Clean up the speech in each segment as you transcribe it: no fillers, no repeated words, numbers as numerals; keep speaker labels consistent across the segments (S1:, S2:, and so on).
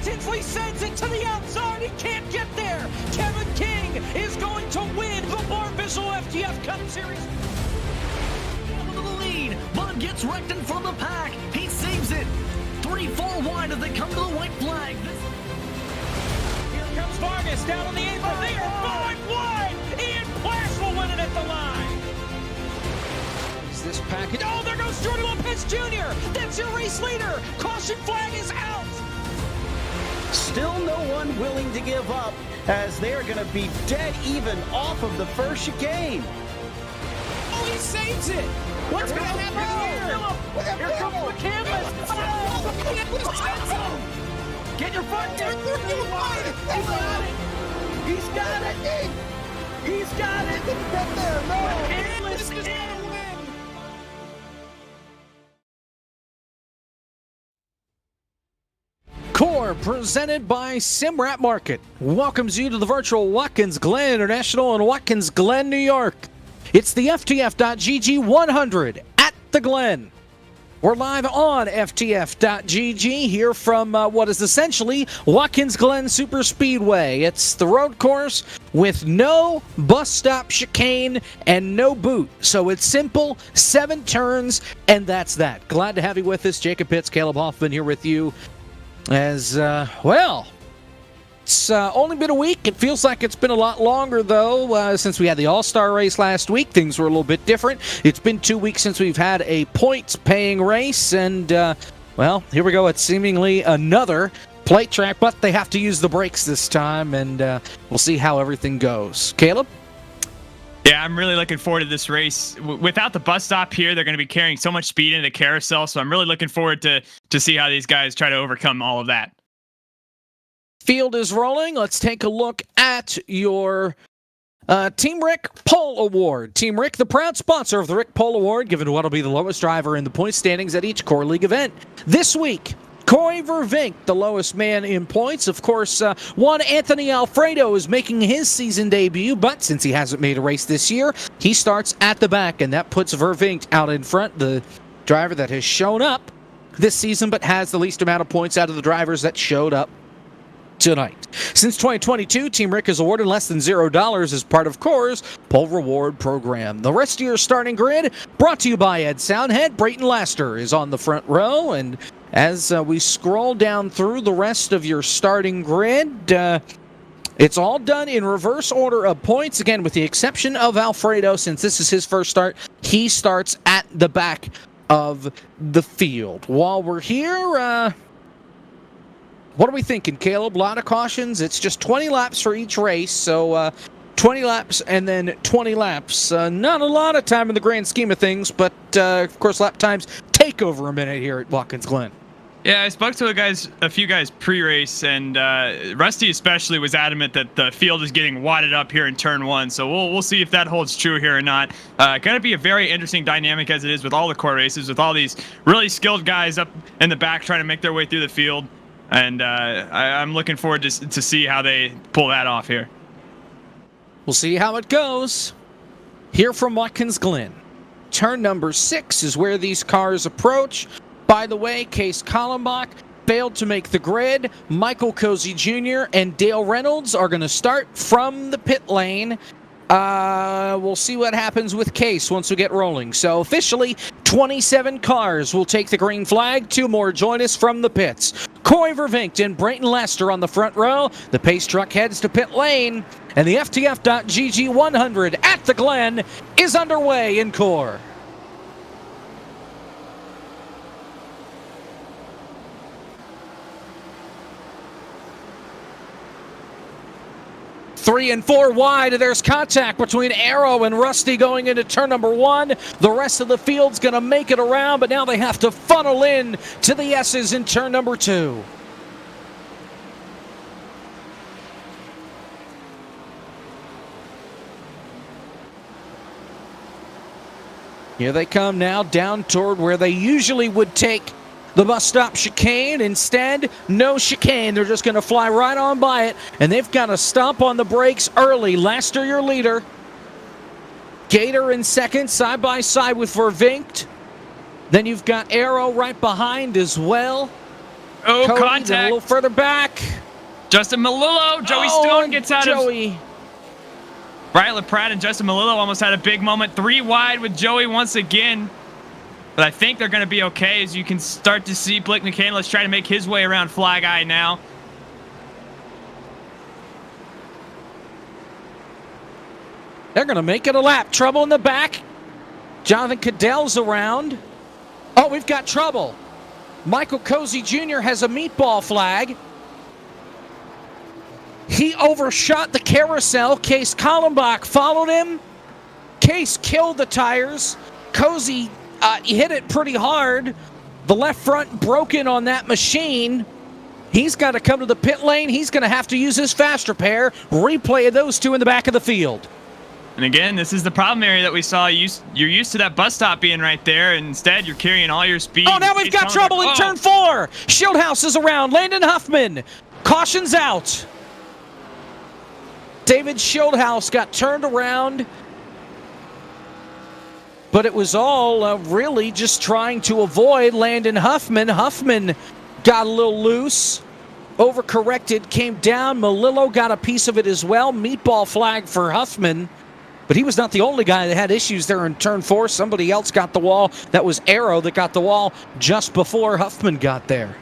S1: Tinsley sends it to the outside. He can't get there. Kevin King is going to win the Barbizzel FTF Cup Series.
S2: Into the lead. Bud gets wrecked in front of the pack. He saves it. 3-4 wide as they come to the white flag.
S1: Here comes Vargas down on the apron. They are 5 wide. Ian Plash will win it at the line. Is this package? Oh, there goes Jordan Lopez Jr. That's your race leader. Caution flag is out.
S3: Still no one willing to give up as they're going to be dead even off of the first chicane.
S1: Oh, he saves it. What's going to happen here? Here comes the canvas. Oh, get your front there.
S3: He's got it. He's got it. Get there. No.
S1: Canvas is in. Core, presented by Simrat Market, welcomes you to the virtual Watkins Glen International in Watkins Glen, New York. It's the FTF.GG 100 at the Glen. We're live on FTF.GG here from what is essentially Watkins Glen Super Speedway. It's the road course with no bus stop chicane and no boot. So it's simple, 7 turns, and that's that. Glad to have you with us. Jacob Pitts, Caleb Hoffman here with you. As, well, it's only been a week. It feels like it's been a lot longer, though, since we had the All-Star race last week. Things were a little bit different. It's been 2 weeks since we've had a points-paying race, and, well, here we go. It's seemingly another plate track, but they have to use the brakes this time, and we'll see how everything goes. Caleb?
S4: Yeah, I'm really looking forward to this race. Without the bus stop here, they're going to be carrying so much speed into the carousel, so I'm really looking forward to see how these guys try to overcome all of that.
S1: Field is rolling. Let's take a look at your Team Rick Pole Award. Team Rick, the proud sponsor of the Rick Pole Award, given to what will be the lowest driver in the point standings at each Core League event. This week, Corey Vervink, the lowest man in points. Of course, one Anthony Alfredo is making his season debut, but since he hasn't made a race this year, he starts at the back, and that puts Vervink out in front, the driver that has shown up this season but has the least amount of points out of the drivers that showed up tonight. Since 2022, Team Rick has awarded less than $0 as part of Core's Pole Reward program. The rest of your starting grid brought to you by Ed Soundhead. Brayton Laster is on the front row, and as we scroll down through the rest of your starting grid, it's all done in reverse order of points, again with the exception of Alfredo. Since this is his first start, he starts at the back of the field. While we're here, what are we thinking, Caleb? A lot of cautions. It's just 20 laps for each race, so 20 laps and then 20 laps. Not a lot of time in the grand scheme of things, but of course lap times take over a minute here at Watkins Glen.
S4: Yeah, I spoke to a few guys pre-race, and Rusty especially was adamant that the field is getting wadded up here in turn 1. So we'll see if that holds true here or not. Going to be a very interesting dynamic as it is with all the core races, with all these really skilled guys up in the back trying to make their way through the field. And I'm looking forward to see how they pull that off here.
S1: We'll see how it goes. Here from Watkins Glen. Turn number 6 is where these cars approach. By the way, Case Kallenbach failed to make the grid. Michael Cozy Jr. and Dale Reynolds are going to start from the pit lane. We'll see what happens with Case once we get rolling. So officially, 27 cars will take the green flag. 2 more join us from the pits. Corey Vervink and Brayton Lester on the front row. The pace truck heads to pit lane. And the FTF.GG 100 at the Glen is underway in Core. Three and 4 wide. There's contact between Arrow and Rusty going into turn number 1. The rest of the field's going to make it around, but now they have to funnel in to the S's in turn number 2. Here they come now down toward where they usually would take the bus stop chicane. Instead, no chicane. They're just going to fly right on by it, and they've got to stomp on the brakes early. Laster, your leader. Gator in second, side by side with Vervink. Then you've got Arrow right behind as well.
S4: Oh,
S1: Cody,
S4: contact.
S1: a little further back.
S4: Justin Malillo. Joey Stone gets out
S1: Joey.
S4: Riley Pratt and Justin Malillo almost had a big moment. 3 wide with Joey once again. But I think they're going to be okay, as you can start to see Blake McCandless try to make his way around Flag Eye now.
S1: They're going to make it a lap. Trouble in the back. Jonathan Cadell's around. Oh, we've got trouble. Michael Cozy Jr. has a meatball flag. He overshot the carousel. Case Kallenbach followed him. Case killed the tires. Cozy hit it pretty hard. The left front broken on that machine. He's got to come to the pit lane. He's going to have to use his fast repair. Replay of those 2 in the back of the field.
S4: And again, this is the problem area that we saw. You're used to that bus stop being right there, and instead you're carrying all your speed.
S1: Oh, now we've got trouble in turn 4. Shieldhouse is around. Landon Huffman. Caution's out. David Shieldhouse got turned around.
S5: but it was all really just trying to avoid Landon Huffman. Huffman got a little loose, overcorrected, came down. Melillo got a piece of it as well. Meatball flag for Huffman. But he was not the only guy that had issues there in turn 4. Somebody else got the wall. That was Arrow that got the wall just before Huffman got there.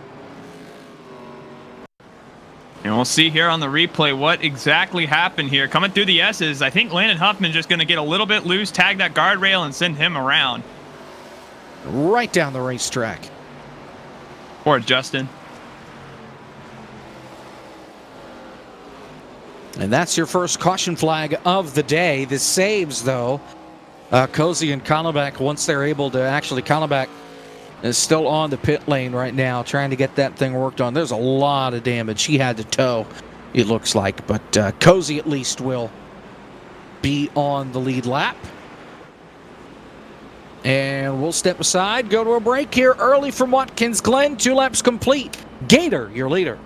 S4: And we'll see here on the replay what exactly happened here. Coming through the S's, I think Landon Huffman just going to get a little bit loose, tag that guardrail, and send him around.
S5: Right down the racetrack.
S4: Or Justin.
S5: And that's your first caution flag of the day. This saves, though, Cozy and Kallenbach once they're able to actually. Kallenbach is still on the pit lane right now, trying to get that thing worked on. There's a lot of damage he had to tow, it looks like. But Cozy at least will be on the lead lap. And we'll step aside, go to a break here early from Watkins Glen. 2 laps complete. Gator, your leader.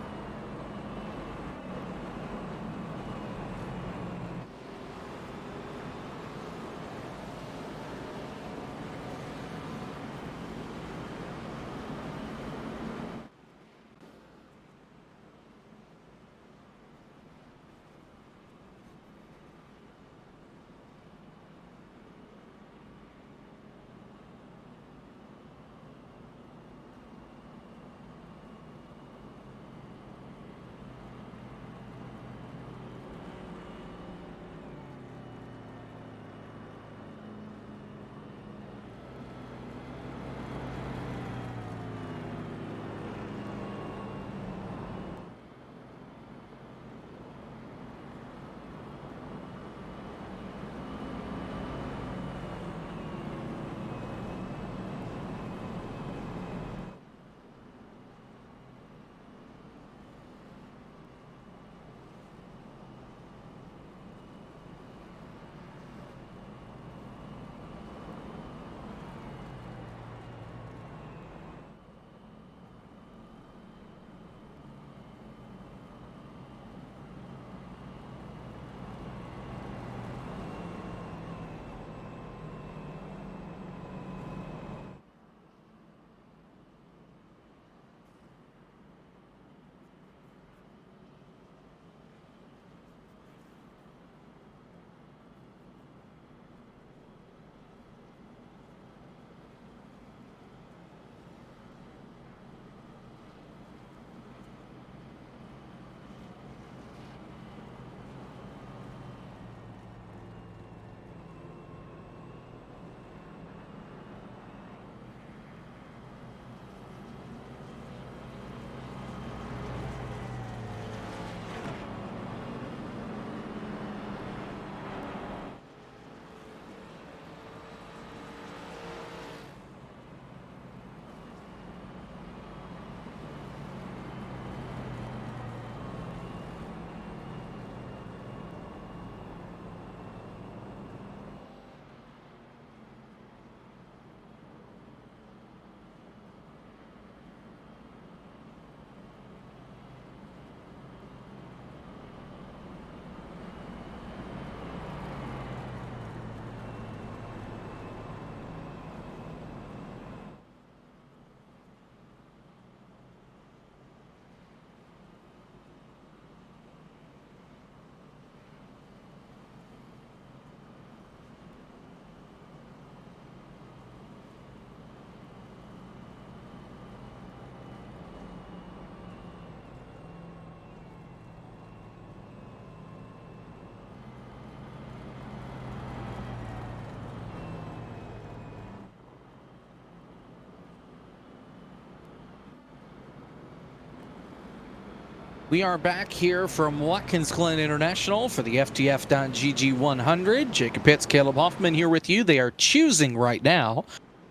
S5: We are back here from Watkins Glen International for the FTF.GG 100. Jacob Pitts, Caleb Hoffman here with you. They are choosing right now,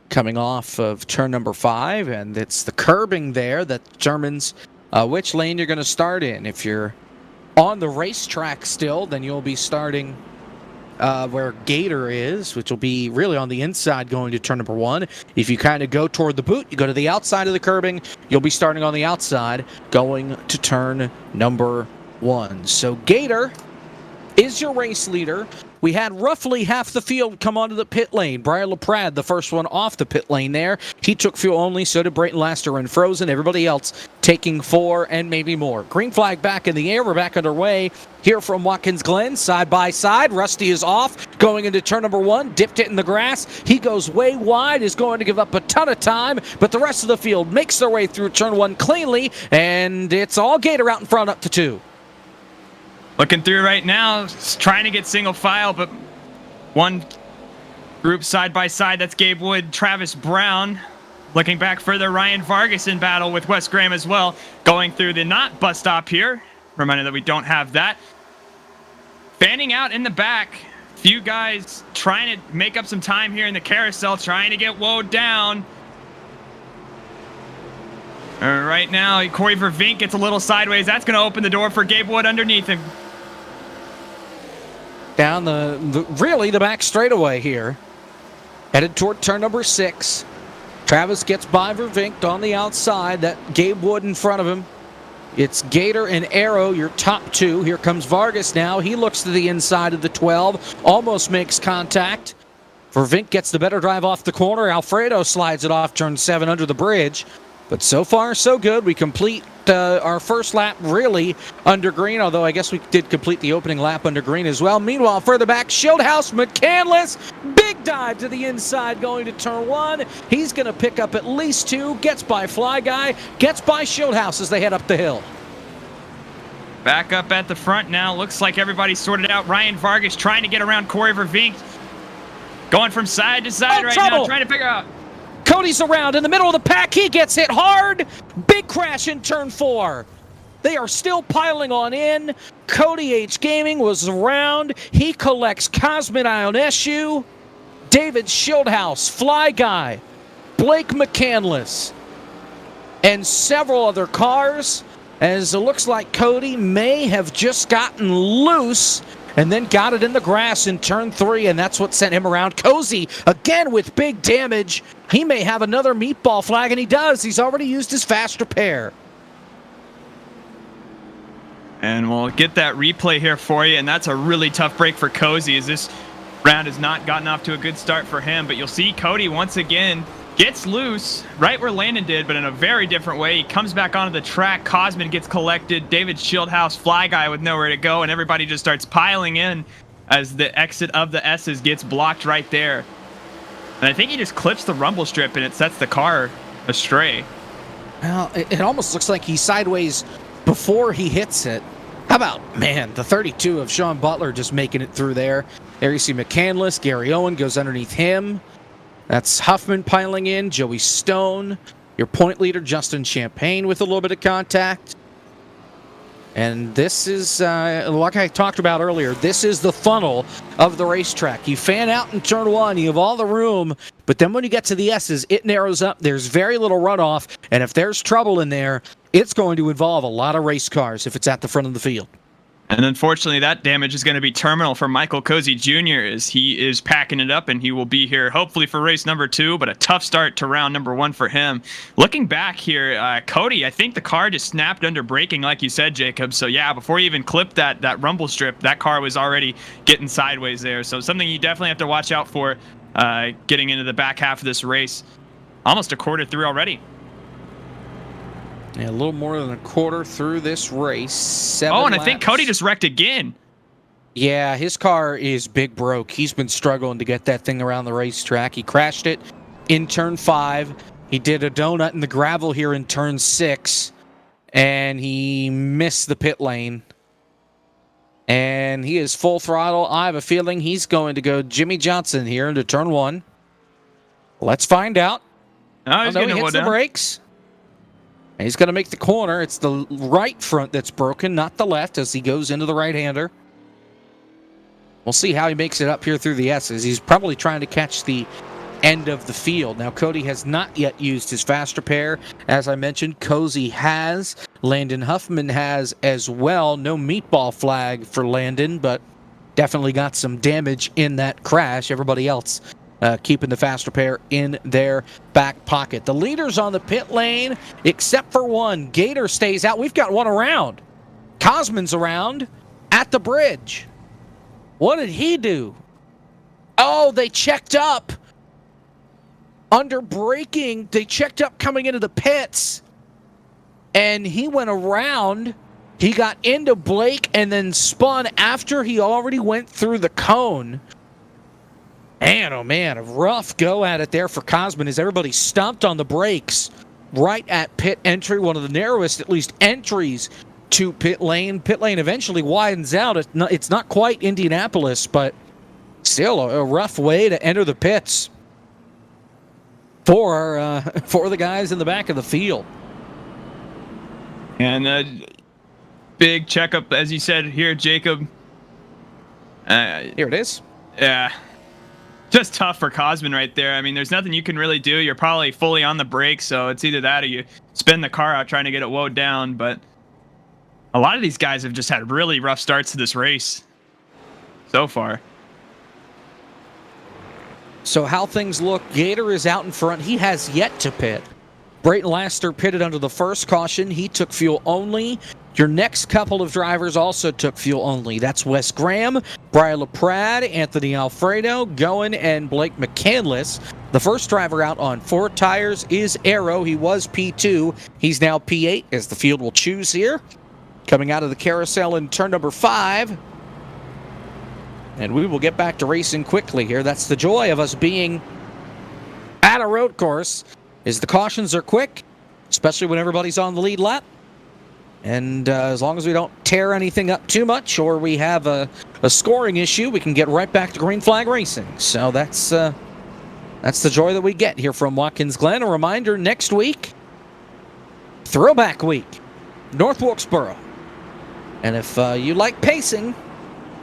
S5: coming off of turn number 5, and it's the curbing there that determines which lane you're going to start in. If you're on the racetrack still, then you'll be starting where Gator is, which will be really on the inside going to turn number 1. If you kind of go toward the boot, you go to the outside of the curbing, you'll be starting on the outside going to turn number 1. So Gator is your race leader. We had roughly half the field come onto the pit lane. Brian LaPrade, the first one off the pit lane there. He took fuel only, so did Brayton Laster and Frozen. Everybody else taking 4 and maybe more. Green flag back in the air. We're back underway here from Watkins Glen, side by side. Rusty is off, going into turn number 1, dipped it in the grass. He goes way wide, is going to give up a ton of time, but the rest of the field makes their way through turn 1 cleanly, and it's all Gator out in front up to 2.
S4: Looking through right now, trying to get single file, but one group side by side. That's Gabe Wood, Travis Brown. Looking back further, Ryan Vargas in battle with Wes Graham as well. Going through the not bus stop here. Reminder that we don't have that. Fanning out in the back. Few guys trying to make up some time here in the carousel, trying to get Woe down. Right now, Corey Vervink gets a little sideways. That's going to open the door for Gabe Wood underneath him.
S5: Down really the back straightaway here. Headed toward turn number 6. Travis gets by Vervink on the outside. That Gabe Wood in front of him. It's Gator and Arrow, your top 2. Here comes Vargas now. He looks to the inside of the 12. Almost makes contact. Vervink gets the better drive off the corner. Alfredo slides it off turn 7 under the bridge. But so far, so good. We complete our first lap really under green, although I guess we did complete the opening lap under green as well. Meanwhile, further back, Shieldhouse, McCandless, big dive to the inside going to turn 1. He's going to pick up at least 2, gets by Fly Guy, gets by Shieldhouse as they head up the hill.
S4: Back up at the front now. Looks like everybody's sorted out. Ryan Vargas trying to get around Corey Vervink. Going from side to side now, trying to figure out.
S5: Cody's around in the middle of the pack. He gets hit hard. Big crash in turn 4. They are still piling on in. Cody H Gaming was around. He collects Cosmin Ionescu, David Shieldhouse, Fly Guy, Blake McCandless, and several other cars, as it looks like Cody may have just gotten loose and then got it in the grass in turn 3, and that's what sent him around. Cozy, again with big damage. He may have another meatball flag, and he does. He's already used his fast repair.
S4: And we'll get that replay here for you, and that's a really tough break for Cozy, as this round has not gotten off to a good start for him. But you'll see Cody once again gets loose right where Landon did, but in a very different way. He comes back onto the track. Cosmin gets collected. David Shieldhouse, Fly Guy with nowhere to go, and everybody just starts piling in as the exit of the S's gets blocked right there. And I think he just clips the rumble strip, and it sets the car astray.
S5: Well, it almost looks like he's sideways before he hits it. How about, man, the 32 of Sean Butler just making it through there. There you see McCandless. Gary Owen goes underneath him. That's Huffman piling in. Joey Stone. Your point leader, Justin Champagne, with a little bit of contact. And this is, like I talked about earlier, this is the funnel of the racetrack. You fan out in turn 1, you have all the room, but then when you get to the S's, it narrows up. There's very little runoff, and if there's trouble in there, it's going to involve a lot of race cars if it's at the front of the field.
S4: And unfortunately, that damage is going to be terminal for Michael Cozy Jr. as he is packing it up, and he will be here hopefully for race number 2, but a tough start to round number 1 for him. Looking back here, Cody, I think the car just snapped under braking, like you said, Jacob. So yeah, before he even clipped that rumble strip, that car was already getting sideways there. So something you definitely have to watch out for getting into the back half of this race. Almost a quarter through already.
S5: Yeah, a little more than a quarter through this race.
S4: Oh, and I think Cody just wrecked again.
S5: Yeah, his car is big broke. He's been struggling to get that thing around the racetrack. He crashed it in turn 5. He did a donut in the gravel here in turn 6. And he missed the pit lane. And he is full throttle. I have a feeling he's going to go Jimmy Johnson here into turn 1. Let's find out.
S4: Oh, he's
S5: he hits the brakes. And he's going to make the corner. It's the right front that's broken, not the left, as he goes into the right-hander. We'll see how he makes it up here through the S's. He's probably trying to catch the end of the field. Now, Cody has not yet used his fast repair. As I mentioned, Cozy has. Landon Huffman has as well. No meatball flag for Landon, but definitely got some damage in that crash. Everybody else keeping the fast repair in their back pocket. The leaders on the pit lane, except for one. Gator stays out. We've got one around. Cosman's around at the bridge. What did he do? Oh, they checked up. Under braking, they checked up coming into the pits. And he went around. He got into Blake and then spun after he already went through the cone. Man, oh man, a rough go at it there for Cosman as everybody stomped on the brakes right at pit entry, one of the narrowest, at least, entries to pit lane. Pit lane eventually widens out. It's not quite Indianapolis, but still a rough way to enter the pits for the guys in the back of the field.
S4: And big checkup, as you said here, Jacob.
S5: Here it is.
S4: Yeah. Just tough for Cosman right there. I mean, there's nothing you can really do. You're probably fully on the brakes, so it's either that or you spin the car out trying to get it woed down. But a lot of these guys have just had really rough starts to this race so far.
S5: So how things look, Gator is out in front. He has yet to pit. Brayton Laster pitted under the first caution. He took fuel only. Your next couple of drivers also took fuel only. That's Wes Graham, Brian LaPrade, Anthony Alfredo, Goen, and Blake McCandless. The first driver out on 4 tires is Arrow. He was P2. He's now P8 as the field will choose here. Coming out of the carousel in turn number 5. And we will get back to racing quickly here. That's the joy of us being at a road course, is the cautions are quick, especially when everybody's on the lead lap. And as long as we don't tear anything up too much or we have a scoring issue, we can get right back to green flag racing. So that's the joy that we get here from Watkins Glen. A reminder, next week, Throwback Week, North Wilkesboro. And if you like pacing,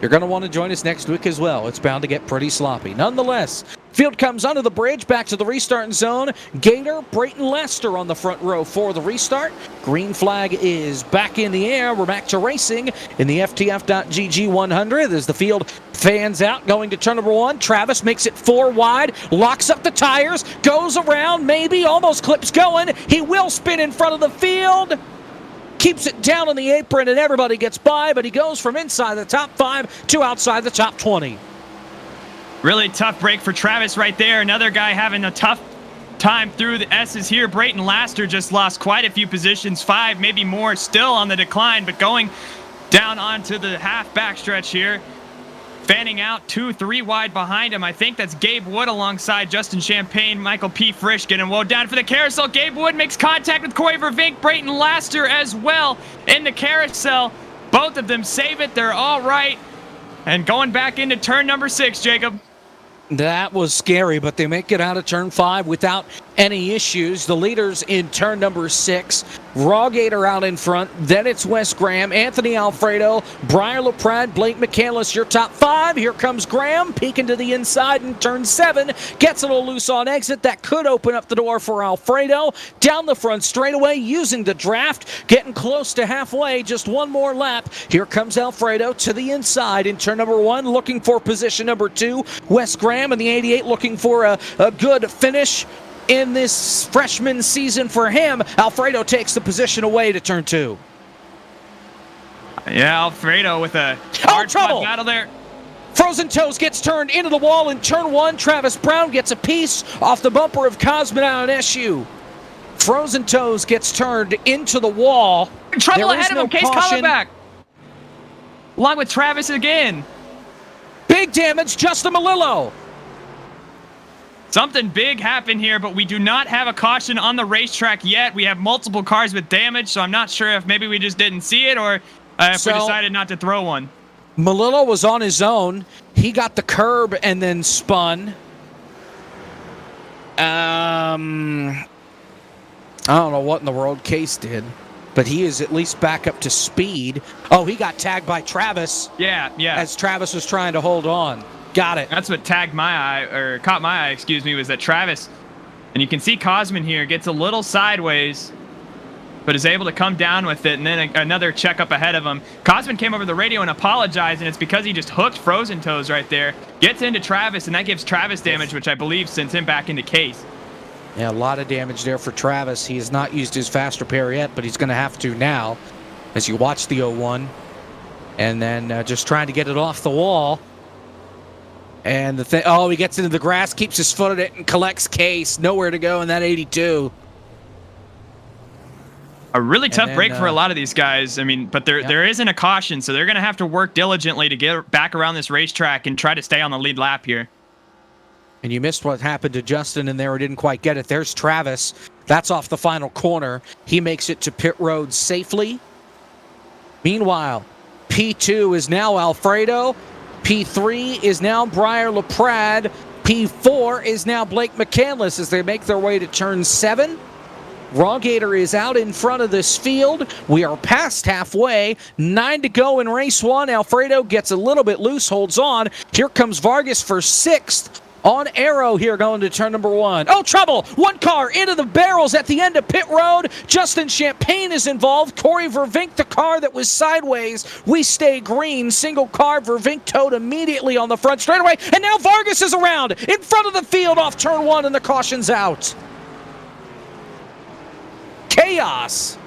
S5: you're going to want to join us next week as well. It's bound to get pretty sloppy. Nonetheless, field comes under the bridge, back to the restart zone. Gator, Brayton Lester on the front row for the restart. Green flag is back in the air. We're back to racing in the FTF.GG 100 as the field fans out, going to turn number 1. Travis makes it 4 wide, locks up the tires, goes around, maybe, almost clips Goen. He will spin in front of the field. Keeps it down on the apron and everybody gets by, but he goes from inside the top 5 to outside the top 20.
S4: Really tough break for Travis right there. Another guy having a tough time through the S's here. Brayton Laster just lost quite a few positions, 5, maybe more, still on the decline, but going down onto the half backstretch here. Fanning out 2, 3 wide behind him. I think that's Gabe Wood alongside Justin Champagne, Michael P. Frisch getting woed down for the carousel. Gabe Wood makes contact with Corey Vervink, Brayton Laster as well in the carousel. Both of them save it. They're all right. And going back into turn number 6, Jacob.
S5: That was scary, but they make it out of turn 5 without any issues. The leaders in turn number 6. Raw Gator out in front. Then it's Wes Graham, Anthony Alfredo, Brian LaPrade, Blake McCandless, your top 5. Here comes Graham, peeking to the inside in turn 7. Gets a little loose on exit. That could open up the door for Alfredo. Down the front straightaway, using the draft. Getting close to halfway, just one more lap. Here comes Alfredo to the inside in turn number 1, looking for position number 2. Wes Graham in the 88 looking for a good finish in this freshman season for him. Alfredo takes the position away to turn 2.
S4: Yeah, Alfredo with a
S5: hard
S4: trouble battle there.
S5: Frozen Toes gets turned into the wall in turn 1. Travis Brown gets a piece off the bumper of Cosman on SU. Frozen Toes gets turned into the wall.
S4: Trouble
S5: There is
S4: ahead of
S5: no
S4: him. Case
S5: caution.
S4: coming back. Along with Travis again.
S5: Big damage, Justin Malillo.
S4: Something big happened here, but we do not have a caution on the racetrack yet. We have multiple cars with damage, so I'm not sure if maybe we just didn't see it or if we decided not to throw one.
S5: Malillo was on his own. He got the curb and then spun. I don't know what in the world Case did, but he is at least back up to speed. Oh, he got tagged by Travis.
S4: Yeah.
S5: As Travis was trying to hold on. Got it.
S4: That's what tagged my eye, or caught my eye, excuse me, was that Travis, and you can see Cosman here, gets a little sideways, but is able to come down with it, and then another checkup ahead of him. Cosman came over the radio and apologized, and it's because he just hooked Frozen Toes right there. Gets into Travis, and that gives Travis damage, which I believe sends him back into Case.
S5: Yeah, a lot of damage there for Travis. He has not used his fast repair yet, but he's going to have to now as you watch the 01. And then just trying to get it off the wall. And the thing, he gets into the grass, keeps his foot in it, and collects case. Nowhere to go in that 82.
S4: A really tough
S5: then,
S4: break for a lot of these guys. I mean, but there isn't a caution, so they're going to have to work diligently to get back around this racetrack and try to stay on the lead lap here.
S5: And you missed what happened to Justin in there. He didn't quite get it. There's Travis. That's off the final corner. He makes it to pit road safely. Meanwhile, P2 is now Alfredo. P3 is now Briar LaPrade. P4 is now Blake McCandless as they make their way to turn 7. Rawgator is out in front of this field. We are past halfway. 9 to go in race 1. Alfredo gets a little bit loose, holds on. Here comes Vargas for 6th. On arrow here going to turn number 1. Oh, trouble! One car into the barrels at the end of pit road. Justin Champagne is involved. Corey Vervink, the car that was sideways. We stay green. Single car. Vervink towed immediately on the front straightaway. And now Vargas is around in front of the field off turn 1, and the caution's out. Chaos.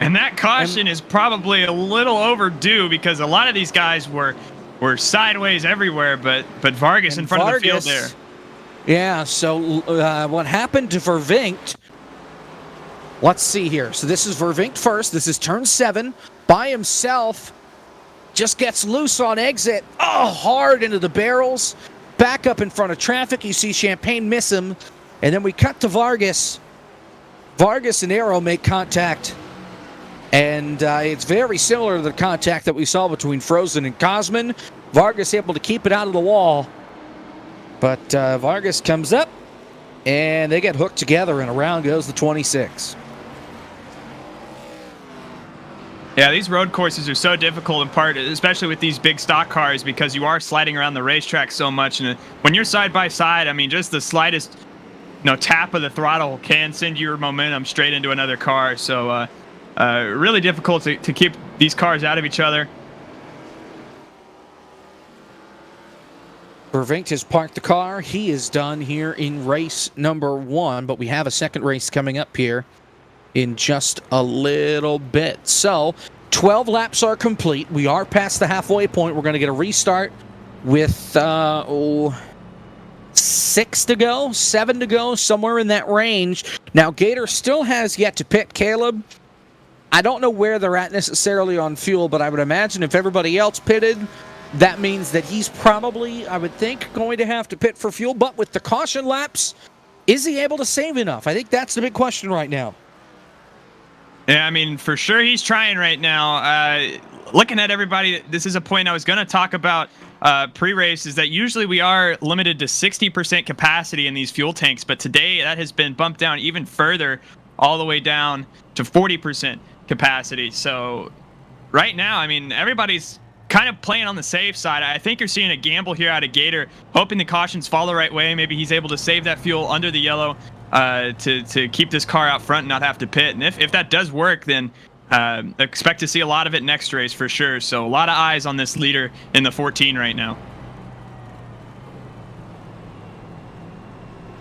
S4: And that caution is probably a little overdue because a lot of these guys were sideways everywhere, but Vargas in front of the field there.
S5: Yeah, so what happened to Vervinkt? Let's see here. So this is Vervinkt first. This is turn 7. By himself. Just gets loose on exit. Oh, hard into the barrels. Back up in front of traffic. You see Champagne miss him. And then we cut to Vargas. Vargas and Arrow make contact. And it's very similar to the contact that we saw between Frozen and Cosman. Vargas able to keep it out of the wall. But Vargas comes up, and they get hooked together, and around goes the 26.
S4: Yeah, these road courses are so difficult in part, especially with these big stock cars, because you are sliding around the racetrack so much. And when you're side by side, I mean, just the slightest tap of the throttle can send your momentum straight into another car. So really difficult to keep these cars out of each other.
S5: Vervinkt has parked the car. He is done here in race number 1, but we have a second race coming up here in just a little bit. So 12 laps are complete. We are past the halfway point. We're going to get a restart with 6 to go, 7 to go, somewhere in that range. Now, Gator still has yet to pit. Caleb, I don't know where they're at necessarily on fuel, but I would imagine if everybody else pitted, that means that he's probably, I would think, going to have to pit for fuel. But with the caution laps, is he able to save enough? I think that's the big question right now.
S4: Yeah, I mean, for sure he's trying right now. Looking at everybody, this is a point I was going to talk about pre-race, is that usually we are limited to 60% capacity in these fuel tanks. But today that has been bumped down even further, all the way down to 40% capacity. So right now, I mean, everybody's kind of playing on the safe side. I think you're seeing a gamble here out of Gator, hoping the cautions fall the right way. Maybe he's able to save that fuel under the yellow to keep this car out front and not have to pit. And if that does work, then expect to see a lot of it next race for sure. So a lot of eyes on this leader in the 14 right now.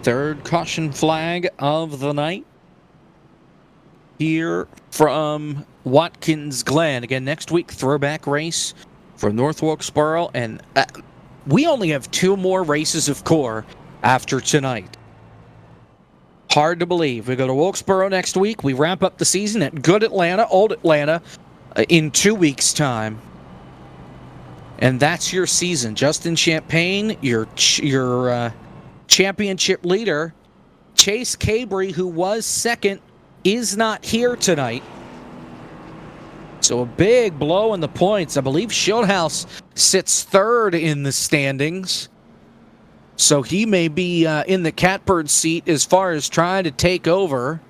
S5: Third caution flag of the night here from Watkins Glen. Again, next week, throwback race from North Wilkesboro. And we only have 2 more races of core after tonight. Hard to believe. We go to Wilkesboro next week. We wrap up the season at Good Atlanta, Old Atlanta, in 2 weeks' time. And that's your season. Justin Champagne, your championship leader. Chase Cabry, who was second, is not here tonight. So a big blow in the points. I believe Schildhouse sits 3rd in the standings. So he may be in the catbird seat as far as trying to take over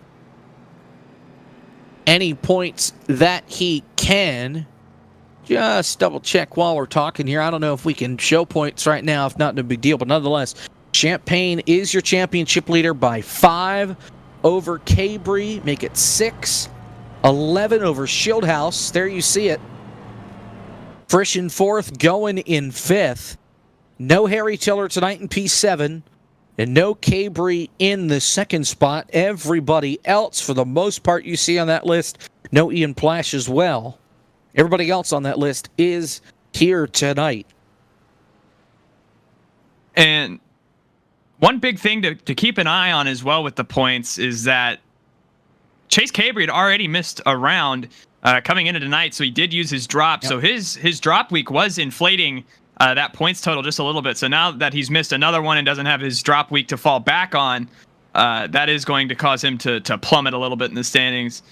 S5: any points that he can. Just double check while we're talking here. I don't know if we can show points right now. If not, no big deal. But nonetheless, Champagne is your championship leader by 5 over Cabry. Make it 6. 11 over Schildhouse. There you see it. Frisch in 4th, going in 5th. No Harry Tiller tonight in P7. And no Cabry in the 2nd spot. Everybody else, for the most part, you see on that list. No Ian Plash as well. Everybody else on that list is here tonight.
S4: And one big thing to keep an eye on as well with the points is that Chase Cabre had already missed a round coming into tonight, so he did use his drop. Yep. So his drop week was inflating that points total just a little bit. So now that he's missed another one and doesn't have his drop week to fall back on, that is going to cause him to plummet a little bit in the standings.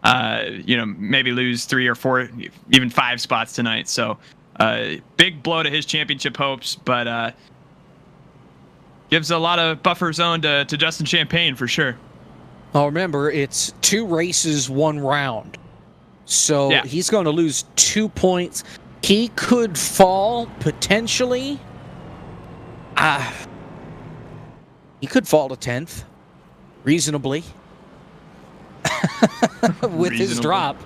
S4: Maybe lose 3 or 4, even 5 spots tonight. So big blow to his championship hopes, but gives a lot of buffer zone to Justin Champagne for sure.
S5: Oh, remember, it's 2 races, 1 round. So yeah. He's going to lose 2 points. He could fall potentially. He could fall to 10th, reasonably, with his drop.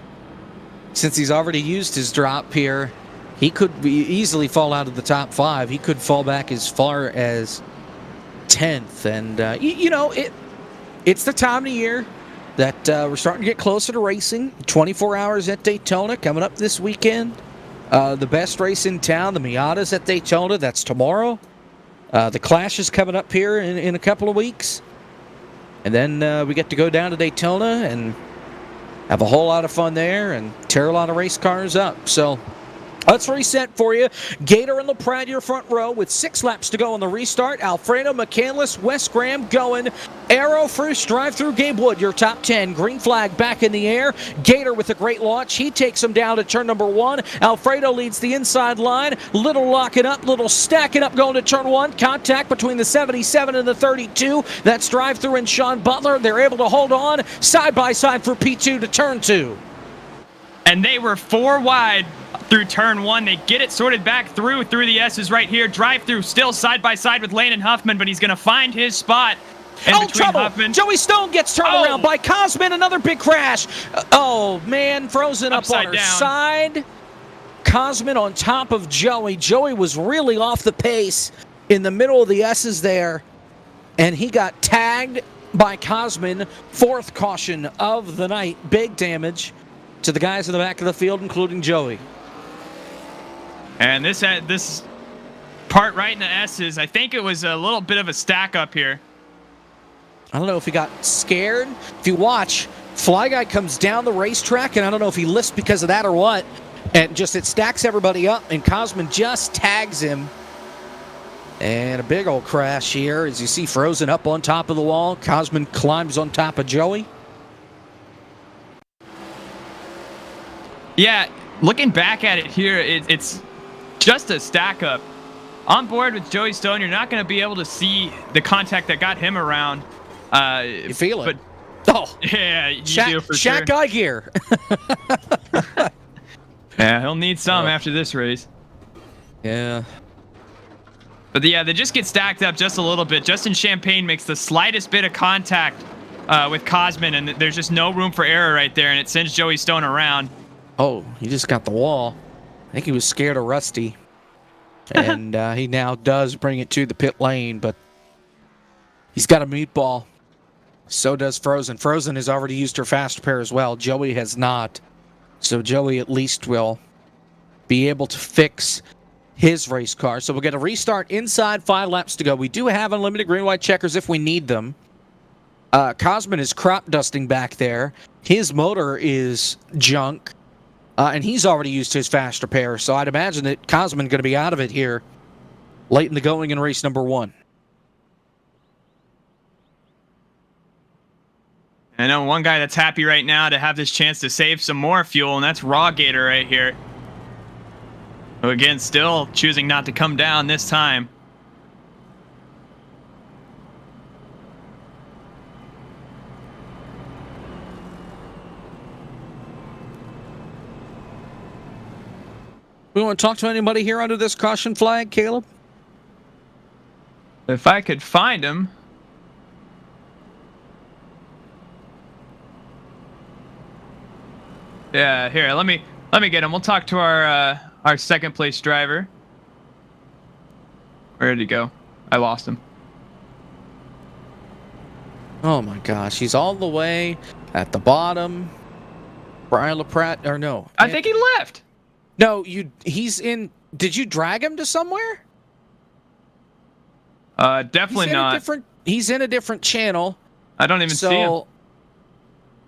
S5: Since he's already used his drop here, he could easily fall out of the top 5. He could fall back as far as 10th. And, it's the time of year that we're starting to get closer to racing. 24 hours at Daytona coming up this weekend. The best race in town, the Miatas at Daytona, that's tomorrow. The Clash is coming up here in a couple of weeks. And then we get to go down to Daytona and have a whole lot of fun there and tear a lot of race cars up. So let's reset for you. Gator and LaPrade, your front row with 6 laps to go on the restart. Alfredo, McCandless, Wes Graham going. Arrow, Frush, drive-through, Gabe Wood, your top 10. Green flag back in the air. Gator with a great launch. He takes him down to turn number 1. Alfredo leads the inside line. Little locking up, little stacking up going to turn 1. Contact between the 77 and the 32. That's drive-through and Sean Butler. They're able to hold on side by side for P2 to turn 2.
S4: And they were 4 wide through turn 1. They get it sorted back through the S's right here. Drive through still side by side with Landon Huffman, but he's going to find his spot.
S5: Trouble.
S4: Huffman.
S5: Joey Stone gets turned around by Cosman. Another big crash. Oh, man. Frozen upside up on her side. Cosman on top of Joey. Joey was really off the pace in the middle of the S's there, and he got tagged by Cosman. 4th caution of the night. Big damage to the guys in the back of the field, including Joey.
S4: And this part right in the S's, I think it was a little bit of a stack up here.
S5: I don't know if he got scared. If you watch, Fly Guy comes down the racetrack, and I don't know if he lists because of that or what. And just it stacks everybody up, and Cosman just tags him. And a big old crash here, as you see Frozen up on top of the wall. Cosman climbs on top of Joey.
S4: Yeah, looking back at it here, it's just a stack up. On board with Joey Stone, you're not going to be able to see the contact that got him around.
S5: You feel it.
S4: But, yeah, you do for sure.
S5: Shaq Guy gear.
S4: Yeah, he'll need some after this race.
S5: Yeah.
S4: But yeah, they just get stacked up just a little bit. Justin Champagne makes the slightest bit of contact with Cosman, and there's just no room for error right there, and it sends Joey Stone around.
S5: Oh, he just got the wall. I think he was scared of Rusty. And he now does bring it to the pit lane, but he's got a meatball. So does Frozen. Frozen has already used her fast pair as well. Joey has not. So Joey at least will be able to fix his race car. So we'll get a restart inside 5 laps to go. We do have unlimited green-white checkers if we need them. Cosman is crop dusting back there. His motor is junk. And he's already used his fast repair, so I'd imagine that Cosman going to be out of it here late in the going in race number 1.
S4: I know one guy that's happy right now to have this chance to save some more fuel, and that's Raw Gator right here. Who again, still choosing not to come down this time.
S5: We want to talk to anybody here under this caution flag, Caleb?
S4: If I could find him. Yeah, here, let me get him. We'll talk to our second place driver. Where did he go? I lost him.
S5: Oh my gosh, he's all the way at the bottom. Brian LaPrade, or no?
S4: I think he left.
S5: No, he's in. Did you drag him to somewhere?
S4: Definitely not.
S5: He's in a different channel.
S4: I don't even see him.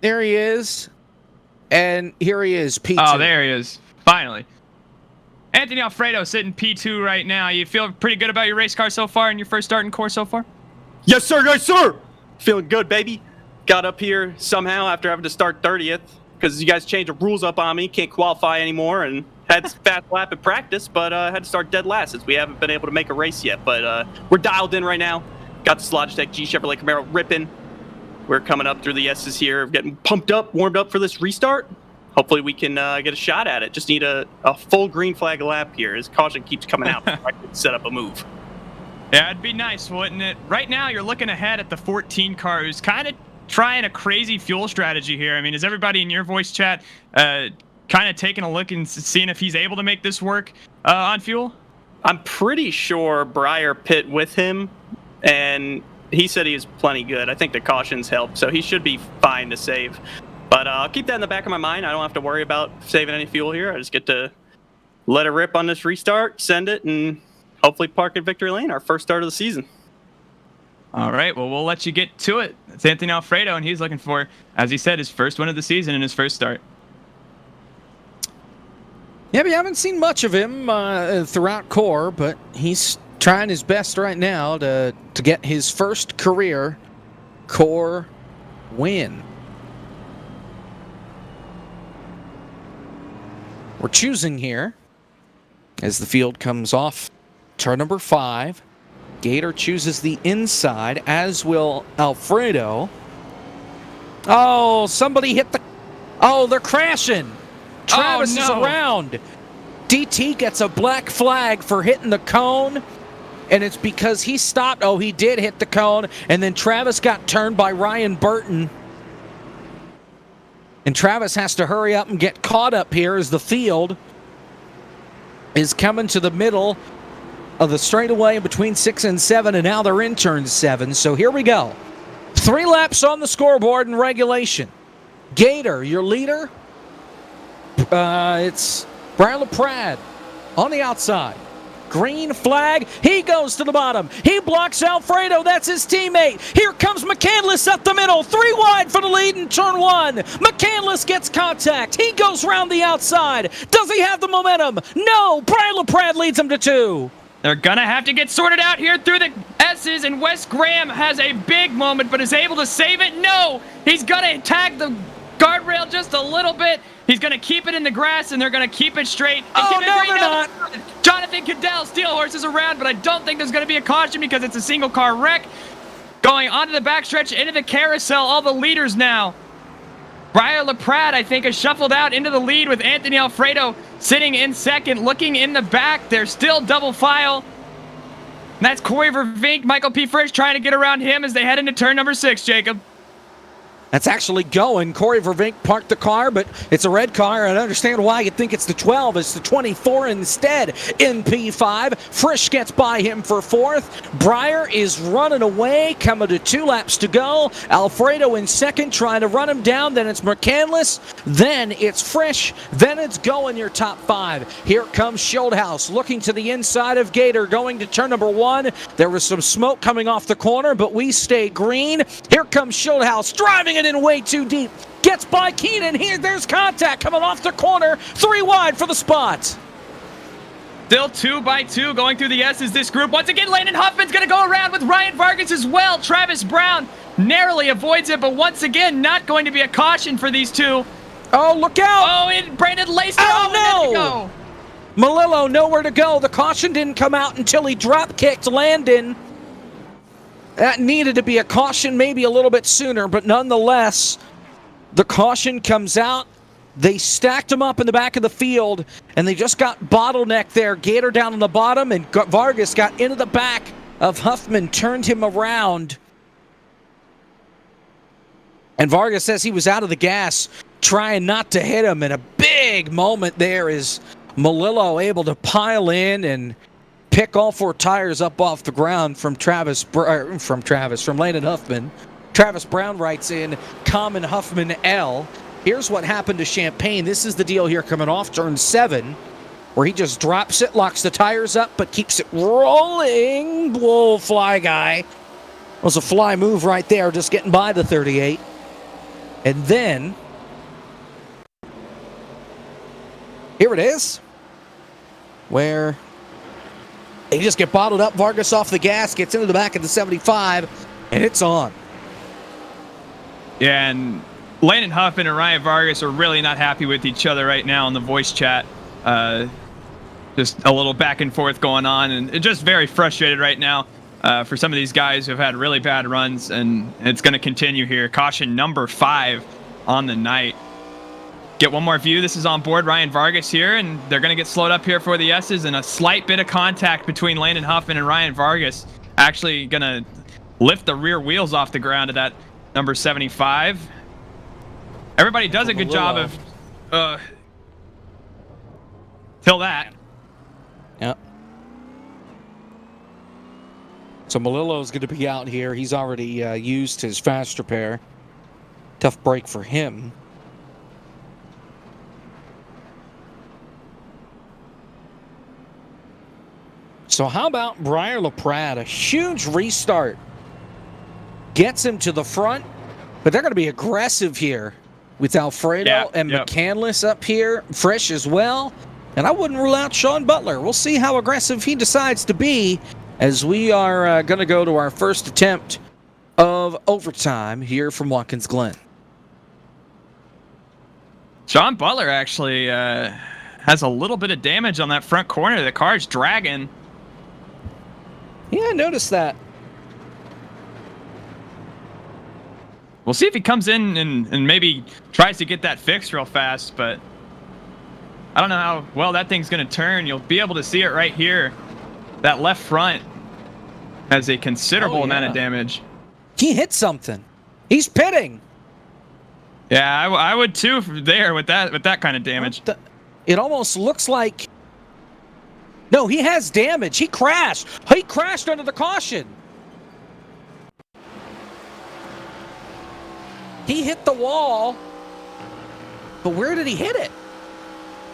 S5: There he is. And here he is, P2.
S4: Oh, there he is. Finally. Anthony Alfredo sitting P2 right now. You feel pretty good about your race car so far and your first start in course so far?
S6: Yes, sir. Yes, sir. Feeling good, baby. Got up here somehow after having to start 30th because you guys changed the rules up on me. Can't qualify anymore and had a fast lap at practice, but had to start dead last since we haven't been able to make a race yet. But we're dialed in right now. Got this Logitech G Chevrolet Camaro ripping. We're coming up through the S's here, getting pumped up, warmed up for this restart. Hopefully we can get a shot at it. Just need a full green flag lap here as caution keeps coming out. I can set up a move.
S4: Yeah, it'd be nice, wouldn't it? Right now, you're looking ahead at the 14 car who's kind of trying a crazy fuel strategy here. I mean, is everybody in your voice chat kind of taking a look and seeing if he's able to make this work on fuel?
S6: I'm pretty sure Breyer pit with him, and he said he was plenty good. I think the cautions helped, so he should be fine to save. But I'll keep that in the back of my mind. I don't have to worry about saving any fuel here. I just get to let it rip on this restart, send it, and hopefully park at Victory Lane, our first start of the season.
S4: All right, well, we'll let you get to it. It's Anthony Alfredo, and he's looking for, as he said, his first win of the season in his first start.
S5: Yeah, we haven't seen much of him throughout core, but he's trying his best right now to get his first career core win. We're choosing here as the field comes off turn number 5. Gator chooses the inside, as will Alfredo. Oh, somebody hit the... Oh, they're crashing. Travis is around. DT gets a black flag for hitting the cone, and it's because he stopped. Oh, he did hit the cone, and then Travis got turned by Ryan Burton. And Travis has to hurry up and get caught up here as the field is coming to the middle of the straightaway between 6 and 7, and now they're in turn 7. So here we go. 3 laps on the scoreboard in regulation. Gator, your leader. It's Brian LaPrade on the outside. Green flag. He goes to the bottom. He blocks Alfredo. That's his teammate. Here comes McCandless up the middle. 3 wide for the lead in turn 1. McCandless gets contact. He goes round the outside. Does he have the momentum? No. Brian LaPrade leads him to 2.
S4: They're going to have to get sorted out here through the S's, and Wes Graham has a big moment, but is able to save it. No. He's going to tag the guardrail just a little bit. He's going to keep it in the grass, and they're going to keep it straight.
S5: Oh, no, they're not.
S4: Jonathan Cadell, Steel Horse is around, but I don't think there's going to be a caution because it's a single-car wreck. Going onto the backstretch, into the carousel, all the leaders now. Brian LaPrade, I think, has shuffled out into the lead with Anthony Alfredo sitting in second, looking in the back. They're still double file. And that's Corey Vervink, Michael P. Frisch trying to get around him as they head into turn number 6, Jacob.
S5: That's actually going. Corey Vervink parked the car, but it's a red car. I understand why you think it's the 12. It's the 24 instead in P5. Frisch gets by him for 4th. Breyer is running away, coming to 2 laps to go. Alfredo in second, trying to run him down. Then it's McCandless. Then it's Frisch. Then it's Go in your top 5. Here comes Schildhaus looking to the inside of Gator, going to turn number 1. There was some smoke coming off the corner, but we stay green. Here comes Schildhaus driving it in way too deep. Gets by Keenan. Here, there's contact coming off the corner. 3 wide for the spot.
S4: Still 2 by 2 going through the S's, this group. Once again, Landon Huffman's going to go around with Ryan Vargas as well. Travis Brown narrowly avoids it, but once again, not going to be a caution for these two.
S5: Oh, look out.
S4: Oh, and Brandon Lacey.
S5: Oh, no. Malillo nowhere to go. The caution didn't come out until he drop-kicked Landon. That needed to be a caution maybe a little bit sooner, but nonetheless, the caution comes out. They stacked him up in the back of the field, and they just got bottlenecked there. Gator down on the bottom, and Vargas got into the back of Huffman, turned him around. And Vargas says he was out of the gas, trying not to hit him, and a big moment there is Malillo able to pile in and pick all 4 tires up off the ground from Landon Huffman. Travis Brown writes in, Common Huffman L. Here's what happened to Champagne. This is the deal here coming off turn 7. where he just drops it, locks the tires up, but keeps it rolling. Whoa, Fly Guy. Was a fly move right there, just getting by the 38. And then, here it is, where they just get bottled up. Vargas off the gas, gets into the back of the 75, and it's on.
S4: Yeah, and Landon Huffman and Ryan Vargas are really not happy with each other right now in the voice chat. Just a little back and forth going on, and just very frustrated right now. For some of these guys who have had really bad runs, and it's going to continue here. Caution number 5 on the night. Get one more view. This is on board Ryan Vargas here, and they're going to get slowed up here for the S's, and a slight bit of contact between Landon Huffman and Ryan Vargas. Actually going to lift the rear wheels off the ground of that number 75. Everybody does a good job of till that.
S5: Yep. So Malillo's going to be out here. He's already used his fast repair. Tough break for him. So how about Briar LaPrade? A huge restart. Gets him to the front, but they're going to be aggressive here with Alfredo and McCandless up here, fresh as well. And I wouldn't rule out Sean Butler. We'll see how aggressive he decides to be as we are going to go to our first attempt of overtime here from Watkins Glen.
S4: Sean Butler actually has a little bit of damage on that front corner. The car's dragging.
S5: Yeah, I noticed that.
S4: We'll see if he comes in and maybe tries to get that fixed real fast, but I don't know how well that thing's going to turn. You'll be able to see it right here. That left front has a considerable amount of damage.
S5: He hit something. He's pitting.
S4: Yeah, I would too there with that kind of damage.
S5: It almost looks like... No, he has damage. He crashed. He crashed under the caution. He hit the wall. But where did he hit it?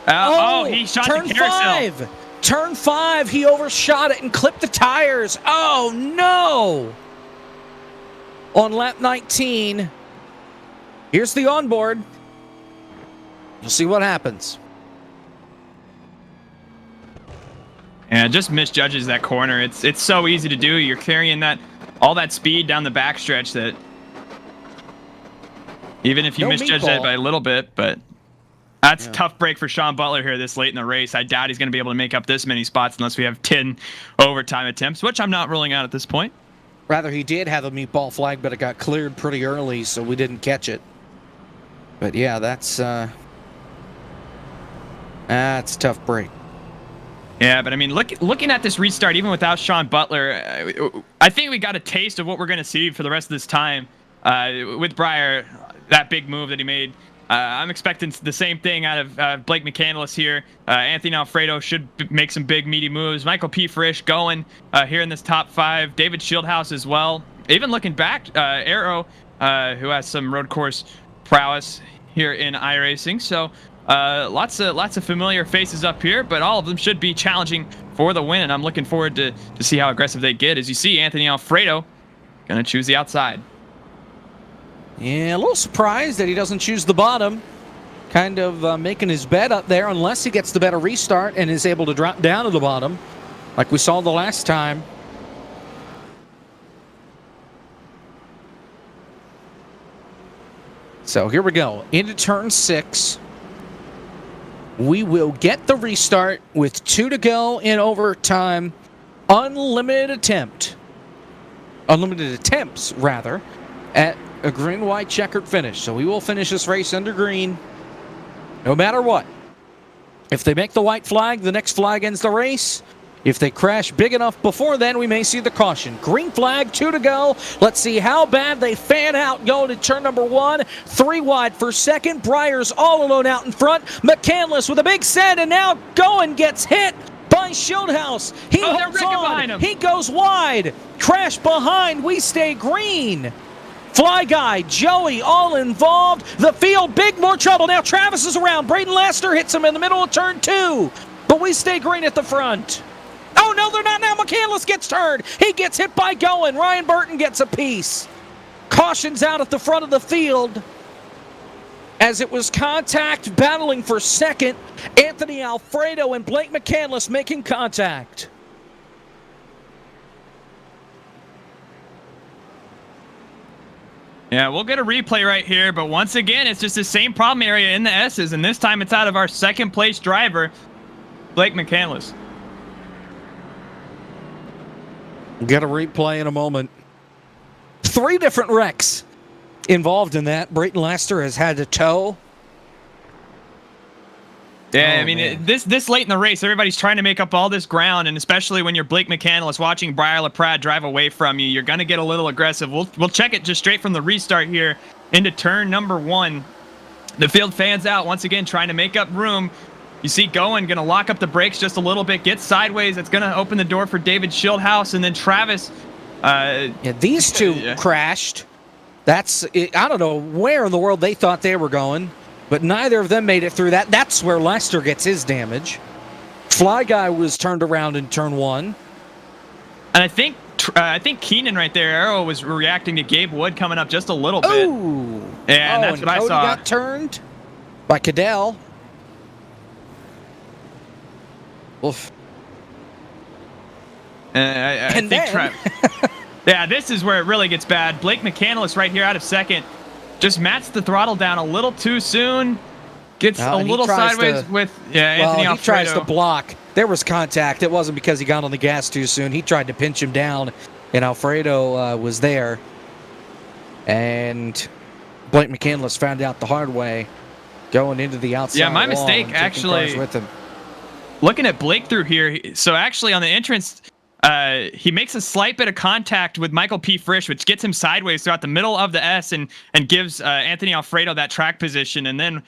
S4: He shot the carousel.
S5: Turn 5, he overshot it and clipped the tires. Oh, no. On lap 19. Here's the onboard. You'll see what happens.
S4: Yeah, just misjudges that corner. It's so easy to do. You're carrying all that speed down the backstretch that even if you misjudge that by a little bit, but that's a tough break for Sean Butler here this late in the race. I doubt he's going to be able to make up this many spots unless we have 10 overtime attempts, which I'm not ruling out at this point.
S5: Rather, he did have a meatball flag, but it got cleared pretty early, so we didn't catch it. But yeah, that's a tough break.
S4: Yeah, but I mean, looking at this restart, even without Sean Butler, I think we got a taste of what we're going to see for the rest of this time with Briar, that big move that he made. I'm expecting the same thing out of Blake McCandless here. Anthony Alfredo should make some big, meaty moves. Michael P. Frisch going here in this top 5. David Shieldhouse as well. Even looking back, Arrow, who has some road course prowess here in iRacing. So lots of familiar faces up here, but all of them should be challenging for the win. And I'm looking forward to see how aggressive they get. As you see, Anthony Alfredo going to choose the outside.
S5: Yeah, a little surprised that he doesn't choose the bottom. Kind of making his bet up there unless he gets the better restart and is able to drop down to the bottom like we saw the last time. So here we go. Into turn 6. We will get the restart with 2 to go in overtime. Unlimited attempts, rather, at a green-white checkered finish. So we will finish this race under green no matter what. If they make the white flag, the next flag ends the race. If they crash big enough before then, we may see the caution. Green flag, 2 to go. Let's see how bad they fan out going to turn number 1. 3 wide for second. Briar's all alone out in front. McCandless with a big set, and now Glen gets hit by Shieldhouse. He holds on. He goes wide. Crash behind. We stay green. Fly Guy, Joey, all involved. The field, more trouble. Now Travis is around. Braden Lester hits him in the middle of turn 2. but we stay green at the front. Oh, no, they're not now. McCandless gets turned. He gets hit by Glen. Ryan Burton gets a piece. Cautions out at the front of the field as it was contact battling for second. Anthony Alfredo and Blake McCandless making contact.
S4: Yeah, we'll get a replay right here, but once again, it's just the same problem area in the S's, and this time it's out of our second place driver, Blake McCandless.
S5: Get a replay in a moment. 3 different wrecks involved in that. Brayton Lester has had to tow.
S4: Yeah,
S5: Oh,
S4: I mean,
S5: man.
S4: this late in the race, everybody's trying to make up all this ground, and especially when you're Blake McCandless watching Briar LaPrade drive away from you, you're going to get a little aggressive. We'll check it just straight from the restart here into turn number 1. The field fans out once again, trying to make up room. You see going to lock up the brakes just a little bit, get sideways. That's going to open the door for David Schildhouse, and then Travis.
S5: These two crashed. I don't know where in the world they thought they were going, but neither of them made it through that. That's where Lester gets his damage. Fly Guy was turned around in turn 1.
S4: And I think Keenan right there, Arrow, was reacting to Gabe Wood coming up just a little bit.
S5: Ooh.
S4: Yeah, and that's what I
S5: Cody
S4: saw.
S5: got turned by Cadell. Oof.
S4: I think yeah, this is where it really gets bad. Blake McCandless right here out of second. Just mats the throttle down a little too soon. Gets a little sideways with Anthony Alfredo.
S5: He tries to block. There was contact. It wasn't because he got on the gas too soon. He tried to pinch him down, and Alfredo was there. And Blake McCandless found out the hard way going into the outside.
S4: Yeah, my
S5: wall
S4: mistake,
S5: and taking
S4: actually.
S5: cars with him.
S4: Looking at Blake through here, so actually on the entrance, he makes a slight bit of contact with Michael P. Frisch, which gets him sideways throughout the middle of the S and gives Anthony Alfredo that track position. And then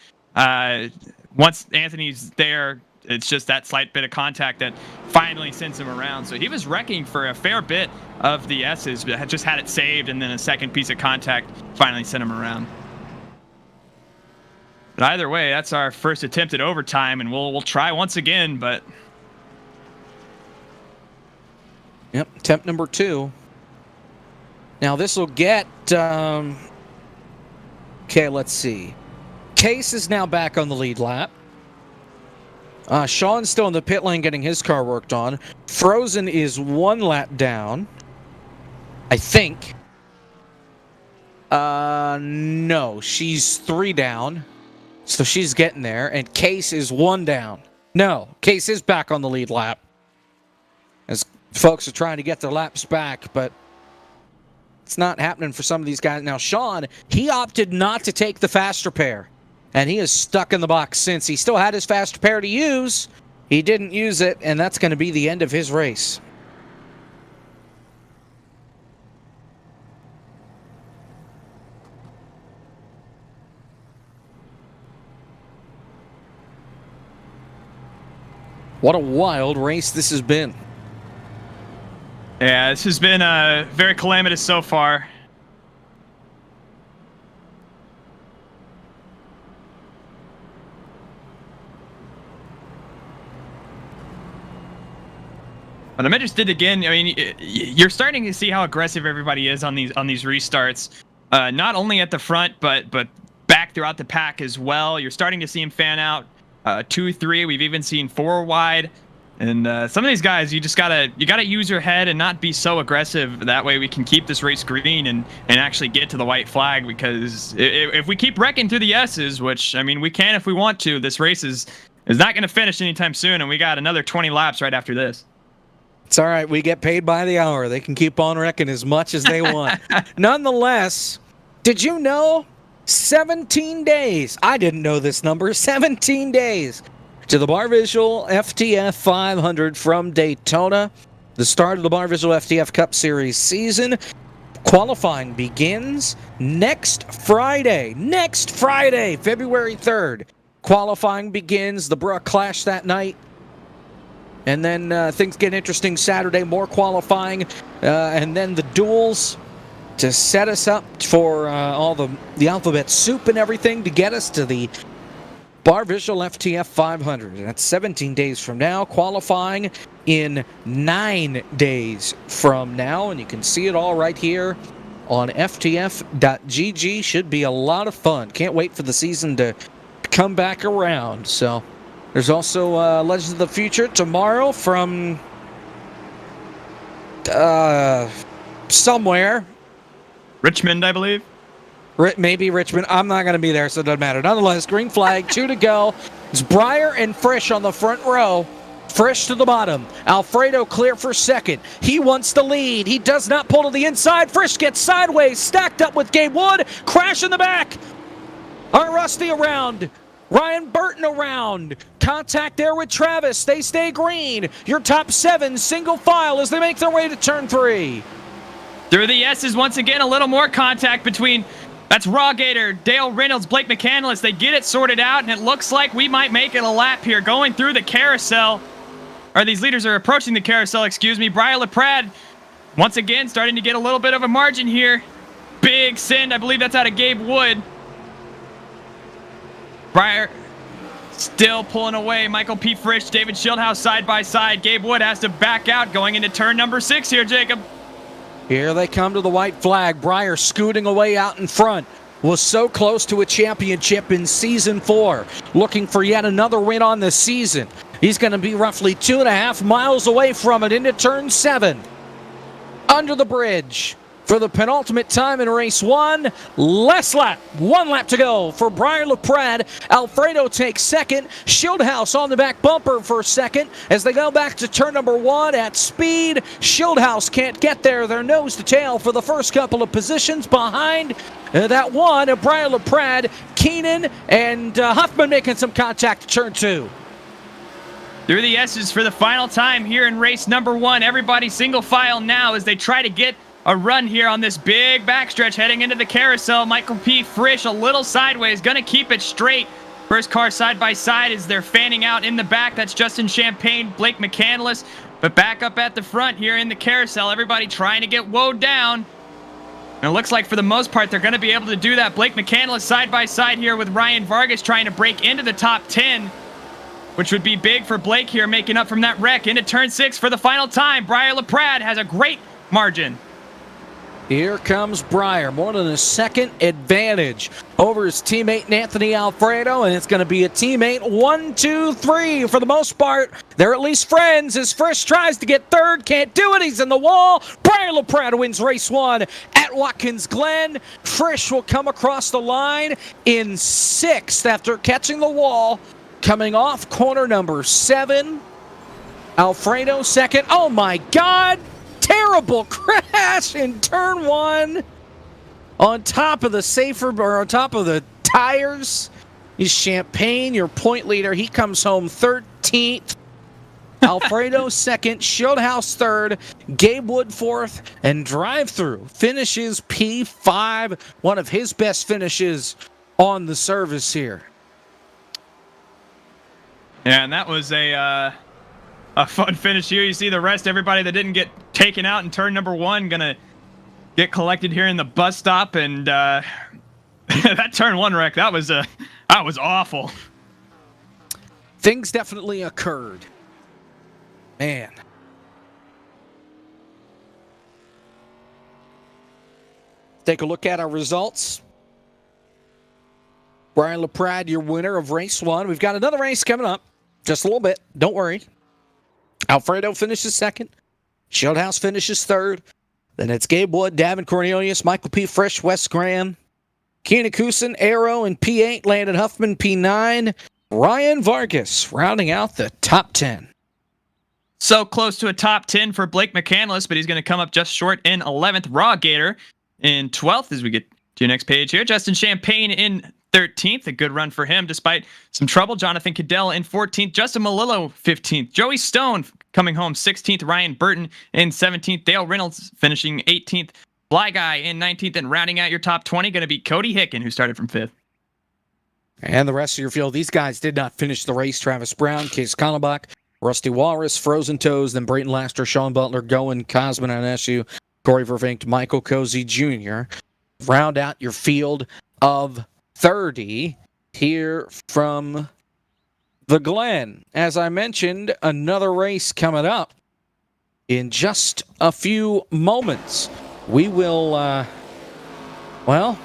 S4: once Anthony's there, it's just that slight bit of contact that finally sends him around. So he was wrecking for a fair bit of the S's, but had just had it saved, and then a second piece of contact finally sent him around. But either way, that's our first attempt at overtime, and we'll try once again, but...
S5: Yep, attempt number 2. Now this will get... Okay, let's see. Case is now back on the lead lap. Sean's still in the pit lane getting his car worked on. Frozen is 1 lap down, I think. No, she's 3 down. So she's getting there, and Case is 1 down. No, Case is back on the lead lap. As folks are trying to get their laps back, but it's not happening for some of these guys. Now, Sean, he opted not to take the fast repair, and he is stuck in the box since. He still had his fast repair to use. He didn't use it, and that's going to be the end of his race. What a wild race this has been.
S4: Yeah, this has been very calamitous so far. But I'm interested again. I mean, you're starting to see how aggressive everybody is on these restarts. Not only at the front, but back throughout the pack as well. You're starting to see them fan out. 2, 3. We've even seen 4 wide. And some of these guys, you gotta use your head and not be so aggressive. That way we can keep this race green and actually get to the white flag. Because if we keep wrecking through the S's, which I mean we can if we want to, this race is not going to finish anytime soon, and we got another 20 laps right after this.
S5: It's all right. We get paid by the hour. They can keep on wrecking as much as they want. Nonetheless, did you know 17 days? I didn't know this number. 17 days to the Bar Visual FTF 500 from Daytona. The start of the Bar Visual FTF Cup Series season. Qualifying begins next Friday. February 3rd. Qualifying begins. The Brook Clash that night. And then things get interesting Saturday. More qualifying. And then the duels to set us up for all the alphabet soup and everything to get us to the Bar Visual FTF 500. That's 17 days from now. Qualifying in 9 days from now. And you can see it all right here on ftf.gg. Should be a lot of fun. Can't wait for the season to come back around. So there's also Legends of the Future tomorrow from somewhere.
S4: Richmond, I believe.
S5: Maybe Richmond. I'm not going to be there, so it doesn't matter. Nonetheless, green flag, 2 to go. It's Breyer and Frisch on the front row. Frisch to the bottom. Alfredo clear for second. He wants the lead. He does not pull to the inside. Frisch gets sideways, stacked up with Gabe Wood. Crash in the back. Rusty around. Ryan Burton around. Contact there with Travis. They stay green. Your top 7 single file as they make their way to turn 3.
S4: Through the S's, once again, a little more contact between... That's Raw Gator, Dale Reynolds, Blake McCandless. They get it sorted out, and it looks like we might make it a lap here. Going through the carousel, or these leaders are approaching the carousel, excuse me. Briar LaPrade, once again, starting to get a little bit of a margin here. Big send, I believe that's out of Gabe Wood. Briar still pulling away. Michael P. Frisch, David Schildhouse side by side. Gabe Wood has to back out going into turn number 6 here, Jacob.
S5: Here they come to the white flag. Breyer scooting away out in front. Was so close to a championship in Season 4. Looking for yet another win on the season. He's going to be roughly 2.5 miles away from it into turn 7. Under the bridge for the penultimate time in race 1. Last lap. 1 lap to go for Briar LaPrade. Alfredo takes second. Schildhouse on the back bumper for second as they go back to turn number 1 at speed. Schildhouse can't get there. They're nose to tail for the first couple of positions behind that one. Briar LaPrade, Keenan, and Huffman making some contact to turn 2.
S4: Through the S's for the final time here in race number 1. Everybody single file now as they try to get a run here on this big backstretch heading into the carousel. Michael P. Frisch a little sideways, going to keep it straight. First car side by side as they're fanning out in the back. That's Justin Champagne, Blake McCandless. But back up at the front here in the carousel, everybody trying to get woed down. And it looks like for the most part they're going to be able to do that. Blake McCandless side by side here with Ryan Vargas trying to break into the top 10. Which would be big for Blake here, making up from that wreck into turn 6 for the final time. Briar LaPrade has a great margin.
S5: Here comes Breyer, more than a second advantage over his teammate Anthony Alfredo, and it's going to be a teammate 1, 2, 3 for the most part. They're at least friends as Frisch tries to get third, can't do it, he's in the wall. Briar LaPrade wins race 1 at Watkins Glen. Frisch will come across the line in 6th after catching the wall, coming off corner number 7. Alfredo second. Oh my God! Terrible crash in turn 1 on top of the on top of the tires. Is Champagne, your point leader. He comes home 13th. Alfredo second, Schildhouse third, Gabe Wood fourth, and drive-through finishes P5. One of his best finishes on the service here.
S4: Yeah, and that was a fun finish here. You see the rest, everybody that didn't get taken out in turn number 1, gonna get collected here in the bus stop. And that turn 1 wreck, that was awful.
S5: Things definitely occurred. Man. Take a look at our results. Briar LaPrade, your winner of race 1. We've got another race coming up. Just a little bit. Don't worry. Alfredo finishes second. Schildhouse finishes third. Then it's Gabe Wood, Davin Cornelius, Michael P. Frisch, Wes Graham, Keenan Kusin, Arrow, and P8. Landon Huffman, P9. Ryan Vargas rounding out the top 10.
S4: So close to a top 10 for Blake McCandless, but he's going to come up just short in 11th. Raw Gator in 12th as we get to your next page here. Justin Champagne in 13th. A good run for him despite some trouble. Jonathan Cadell in 14th. Justin Malillo 15th. Joey Stone coming home 16th. Ryan Burton in 17th. Dale Reynolds finishing 18th. Fly Guy in 19th. And rounding out your top 20 going to be Cody Hicken, who started from 5th.
S5: And the rest of your field, these guys did not finish the race. Travis Brown, Case Connelbach, Rusty Walrus, Frozen Toes, then Brayton Laster, Sean Butler, Goen, Cosman on SU, Corey Vervinkt, Michael Cozy Jr. Round out your field of 30 here from the Glen. As I mentioned, another race coming up in just a few moments. We will, well...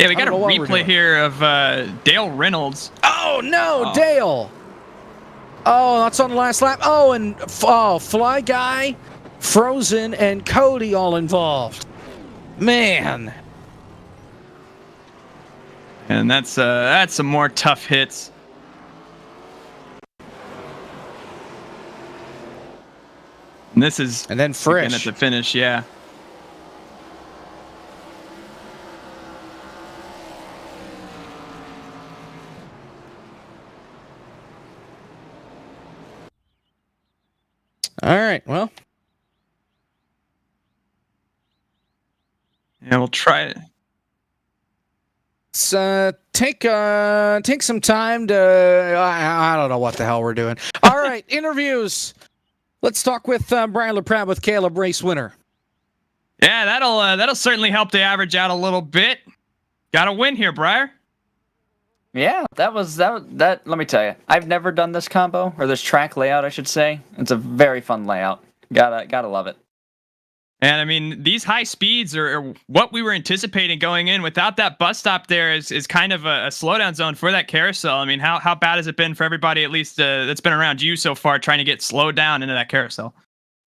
S4: Yeah, we got a replay here of Dale Reynolds.
S5: Oh, no, Dale! Oh, that's on the last lap. Oh, and Fly Guy, Frozen, and Cody all involved. Man.
S4: And that's some more tough hits. And this is
S5: and then Frisch
S4: at the finish, yeah.
S5: All right, well.
S4: Yeah, we'll try it.
S5: Let's take some time to... I don't know what the hell we're doing. All right, interviews. Let's talk with Brian LaPrade with Caleb, race winner.
S4: Yeah, that'll certainly help the average out a little bit. Got a win here, Briar.
S7: Yeah, that. Let me tell you, I've never done this combo or this track layout, I should say. It's a very fun layout. Gotta love it.
S4: And I mean, these high speeds are what we were anticipating going in. Without that bus stop there is kind of a slowdown zone for that carousel. I mean, how bad has it been for everybody, at least that's been around you so far, trying to get slowed down into that carousel?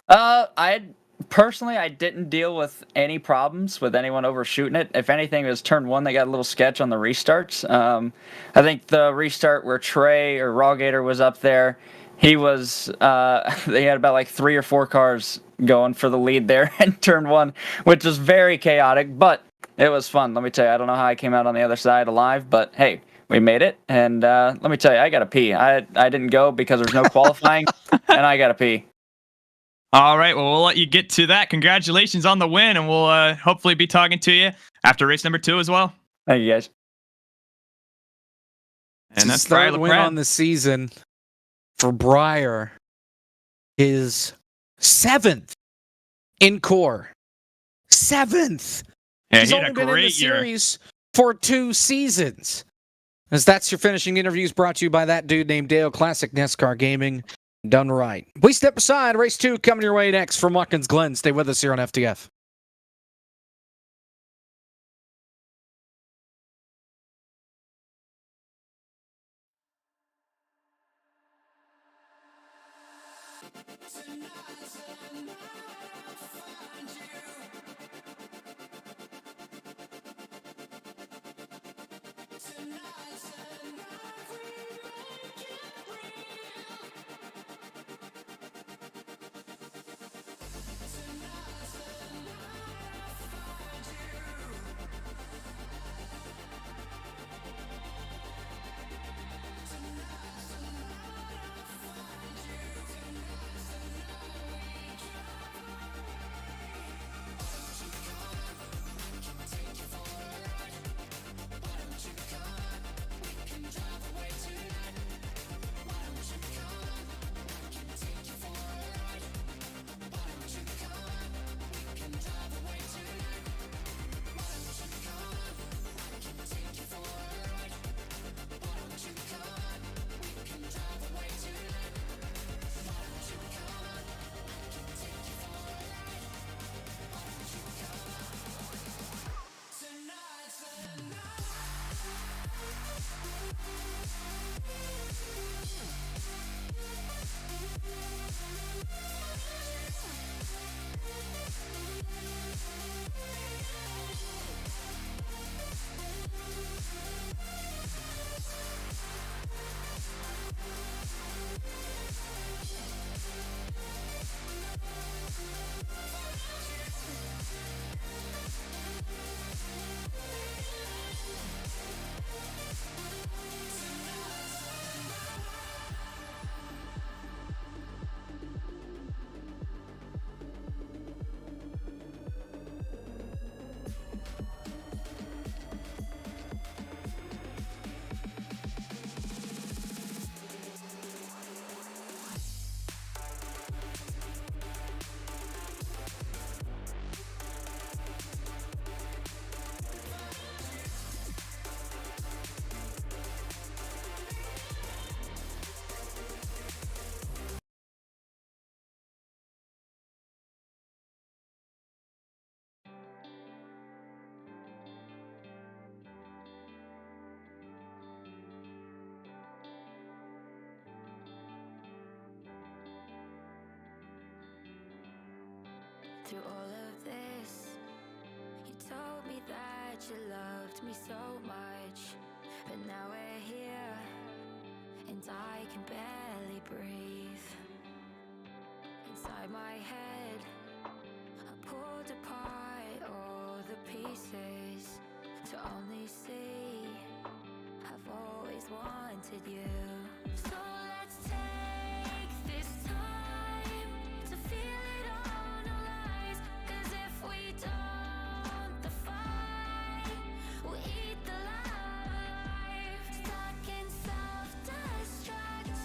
S7: I didn't deal with any problems with anyone overshooting it. If anything, it was turn 1. They got a little sketch on the restarts. I think the restart where Trey or Rawgator was up there, he was, they had about like 3 or 4 cars going for the lead there in turn 1, which was very chaotic, but it was fun. Let me tell you, I don't know how I came out on the other side alive, but hey, we made it. And let me tell you, I got to pee. I didn't go because there's no qualifying, and I got to pee.
S4: All right, well, we'll let you get to that. Congratulations on the win, and we'll hopefully be talking to you after race number 2 as well.
S7: Thank you, guys.
S4: And that's
S5: third
S4: Briar
S5: win
S4: LaPrade
S5: on the season for Briar. His 7th in core. 7th.
S4: Yeah,
S5: He's
S4: he had
S5: only
S4: a
S5: been in the
S4: great year.
S5: series for 2 seasons. As that's your finishing interviews brought to you by that dude named Dale, Classic NASCAR Gaming. Done right. We step aside. Race 2 coming your way next from Watkins Glen. Stay with us here on FTF.
S8: through all of this. You told me that you loved me so much, but now we're here, and I can barely breathe. Inside my head, I pulled apart all the pieces to only see I've always wanted you. So let's take this time to feel it all, no lies. 'Cause if we don't, the fight will eat the life. Stuck in self-destruct,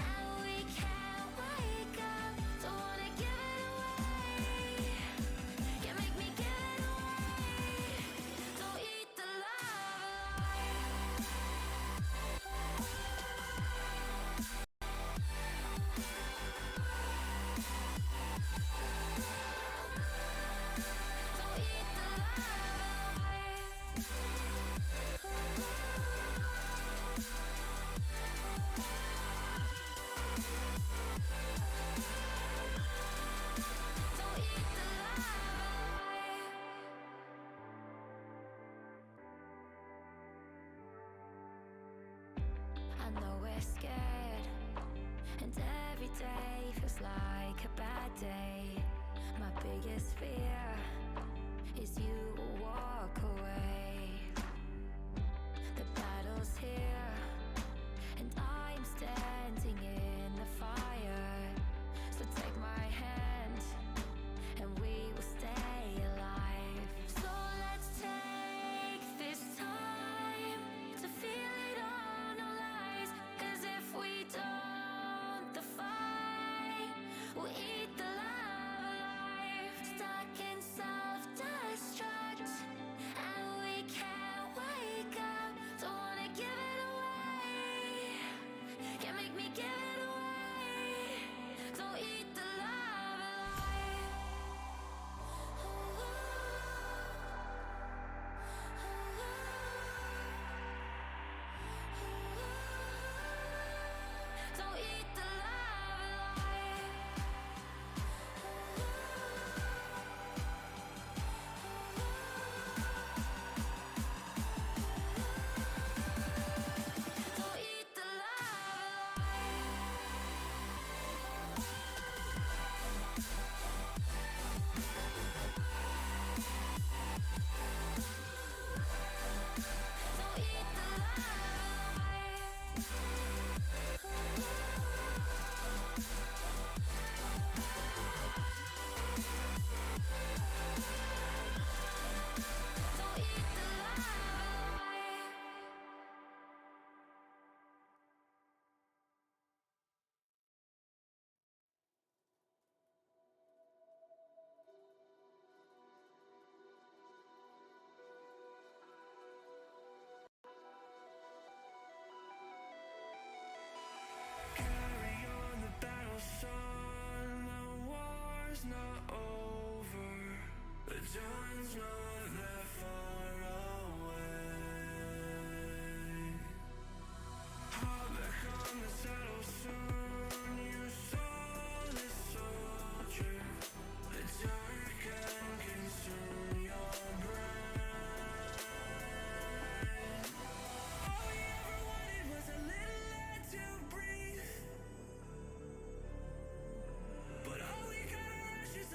S8: and we can't wake up. Don't wanna give it away. Can't make me give it away. Don't eat the love Don't eat the Don't eat the I know we're scared, and every day feels like a bad day. My biggest fear is you will walk away. The battle's here, and I'm standing in the fire. So take my hand, and we will stay alive. So let's take this time to feel it all, no lies. 'Cause if we don't, the fight will eat the life. Stuck in self-destruct, and we can't wake up. Don't wanna give it away. Can't make me give it away. Don't eat the love alive. Don't eat the love alive. Don't eat the love Don't eat the Don't eat the
S9: Carry on, the battle's on, the war's not over, the dawn's not that far away. Hop back on the saddle soon, you soulless soldier. The dark can consume your brain. All we ever wanted was a little air to breathe, but all we got are ashes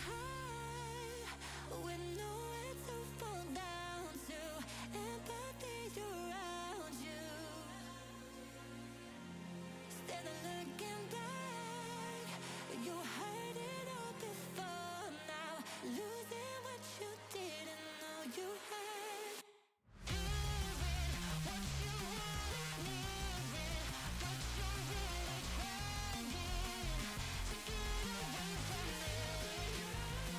S8: high with nowhere to fall down to. Empathy around you. Instead of looking back, you heard it all before. Now losing what you didn't know you had. Doing what you want, needing what you really trying to get away from it.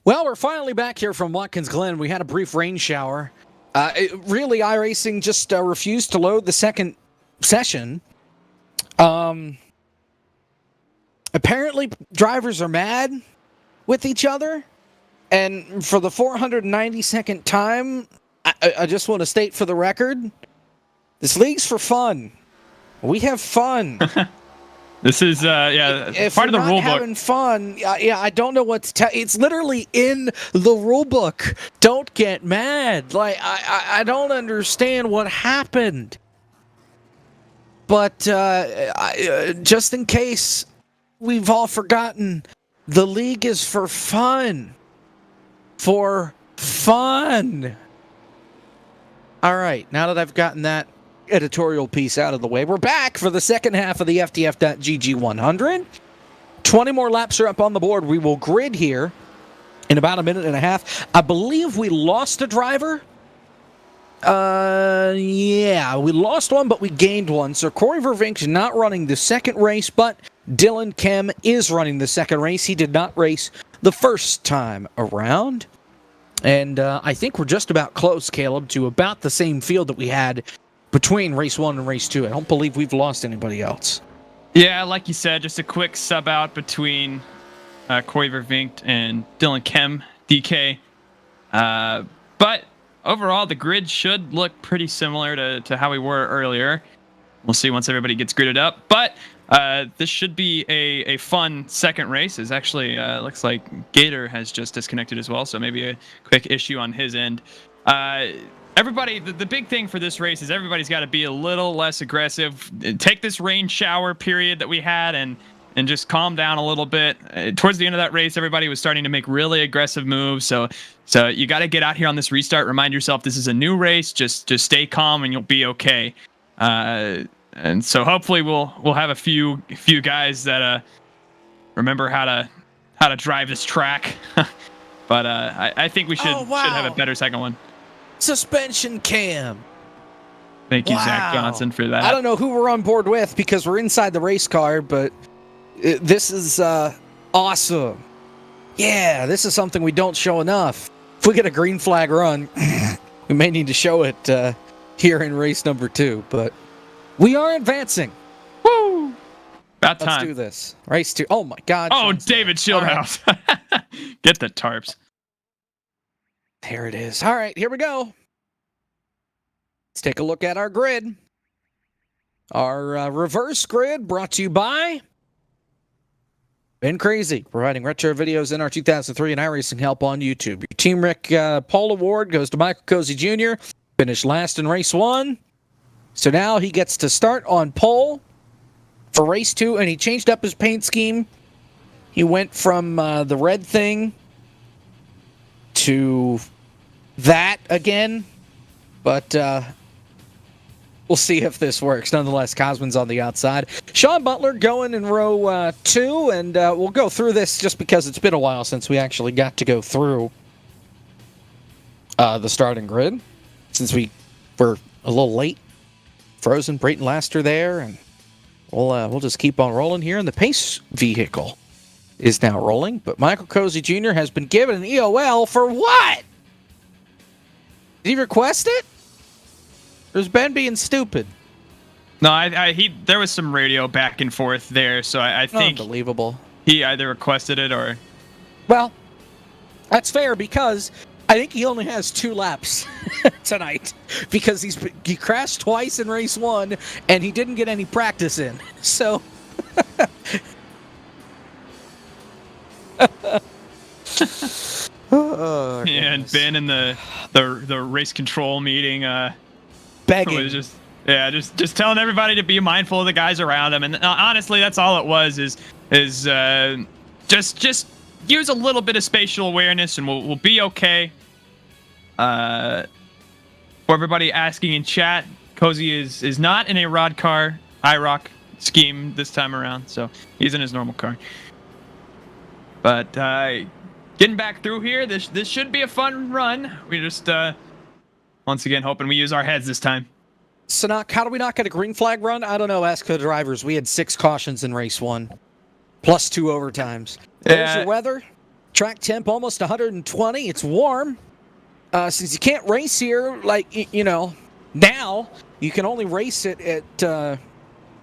S5: Well, we're finally back here from Watkins Glen. We had a brief rain shower. Really, iRacing just refused to load the second session. Apparently, drivers are mad with each other. And for the 492nd time, I just want to state for the record, this league's for fun. We have fun.
S4: This is if
S5: part of the rule book.
S4: If
S5: Having fun, I don't know what to tell. It's literally in the rule book. Don't get mad. Like I don't understand what happened. But just in case we've all forgotten, the league is for fun. For fun. All right, now that I've gotten that editorial piece out of the way, we're back for the second half of the FTF.GG 100. 20 more laps are up on the board. We will grid here in about a minute and a half. I believe we lost a driver. Yeah, we lost one, but we gained one. So Corey Vervink's not running the second race, but Dylan Kem is running the second race. He did not race the first time around. And I think we're just about close, Caleb, to about the same field that we had between race 1 and race 2. I don't believe we've lost anybody else.
S4: Yeah, like you said, just a quick sub out between Corey Vervink and Dylan Kem, DK. But overall, the grid should look pretty similar to how we were earlier. We'll see once everybody gets gridded up. But this should be a fun second race. It actually looks like Gator has just disconnected as well, so maybe a quick issue on his end. Everybody, the big thing for this race is everybody's got to be a little less aggressive. Take this rain shower period that we had and just calm down a little bit. Towards the end of that race, everybody was starting to make really aggressive moves. So you got to get out here on this restart. Remind yourself this is a new race. Just stay calm and you'll be okay. And so hopefully we'll have a few guys that remember how to drive this track. But I think we should have a better second one.
S5: Suspension cam.
S4: Thank you, Zach Johnson, for that.
S5: I don't know who we're on board with because we're inside the race car, but this is awesome. Yeah, this is something we don't show enough. If we get a green flag run, we may need to show it here in race number 2, but we are advancing.
S4: Woo! About time.
S5: Let's do this. Race 2. Oh my God.
S4: Oh, David Shieldhouse. Right. Get the tarps.
S5: There it is. All right, here we go. Let's take a look at our grid. Our reverse grid brought to you by Ben Crazy, providing retro videos in our 2003 and iRacing help on YouTube. Your Team Rick Pole Award goes to Michael Cozy Jr., finished last in race 1. So now he gets to start on pole for race 2, and he changed up his paint scheme. He went from the red thing to that again, but we'll see if this works. Nonetheless, Cosman's on the outside. Sean Butler going in row 2, and we'll go through this just because it's been a while since we actually got to go through the starting grid, since we were a little late. Frozen, Brayton Laster there, and we'll just keep on rolling here. And the pace vehicle is now rolling, but Michael Cozy Jr. has been given an EOL for what? Did he request it? Or is Ben being stupid?
S4: No, there was some radio back and forth there, so I think
S5: unbelievable.
S4: He either requested it or.
S5: Well, that's fair because I think he only has 2 laps tonight because he crashed twice in race 1 and he didn't get any practice in. So.
S4: Oh, yeah, and Ben in the race control meeting
S5: begging
S4: was just telling everybody to be mindful of the guys around him, and honestly that's all it was is just use a little bit of spatial awareness and we'll be okay. For everybody asking in chat, Cozy is not in a rod car IROC scheme this time around, so he's in his normal car. But getting back through here, this should be a fun run. We just once again hoping we use our heads this time.
S5: Sanak, how do we not get a green flag run? I don't know. Ask the drivers. We had 6 cautions in race 1, plus 2 overtimes. There's your weather. Track temp almost 120. It's warm. Since you can't race here, like, now, you can only race it at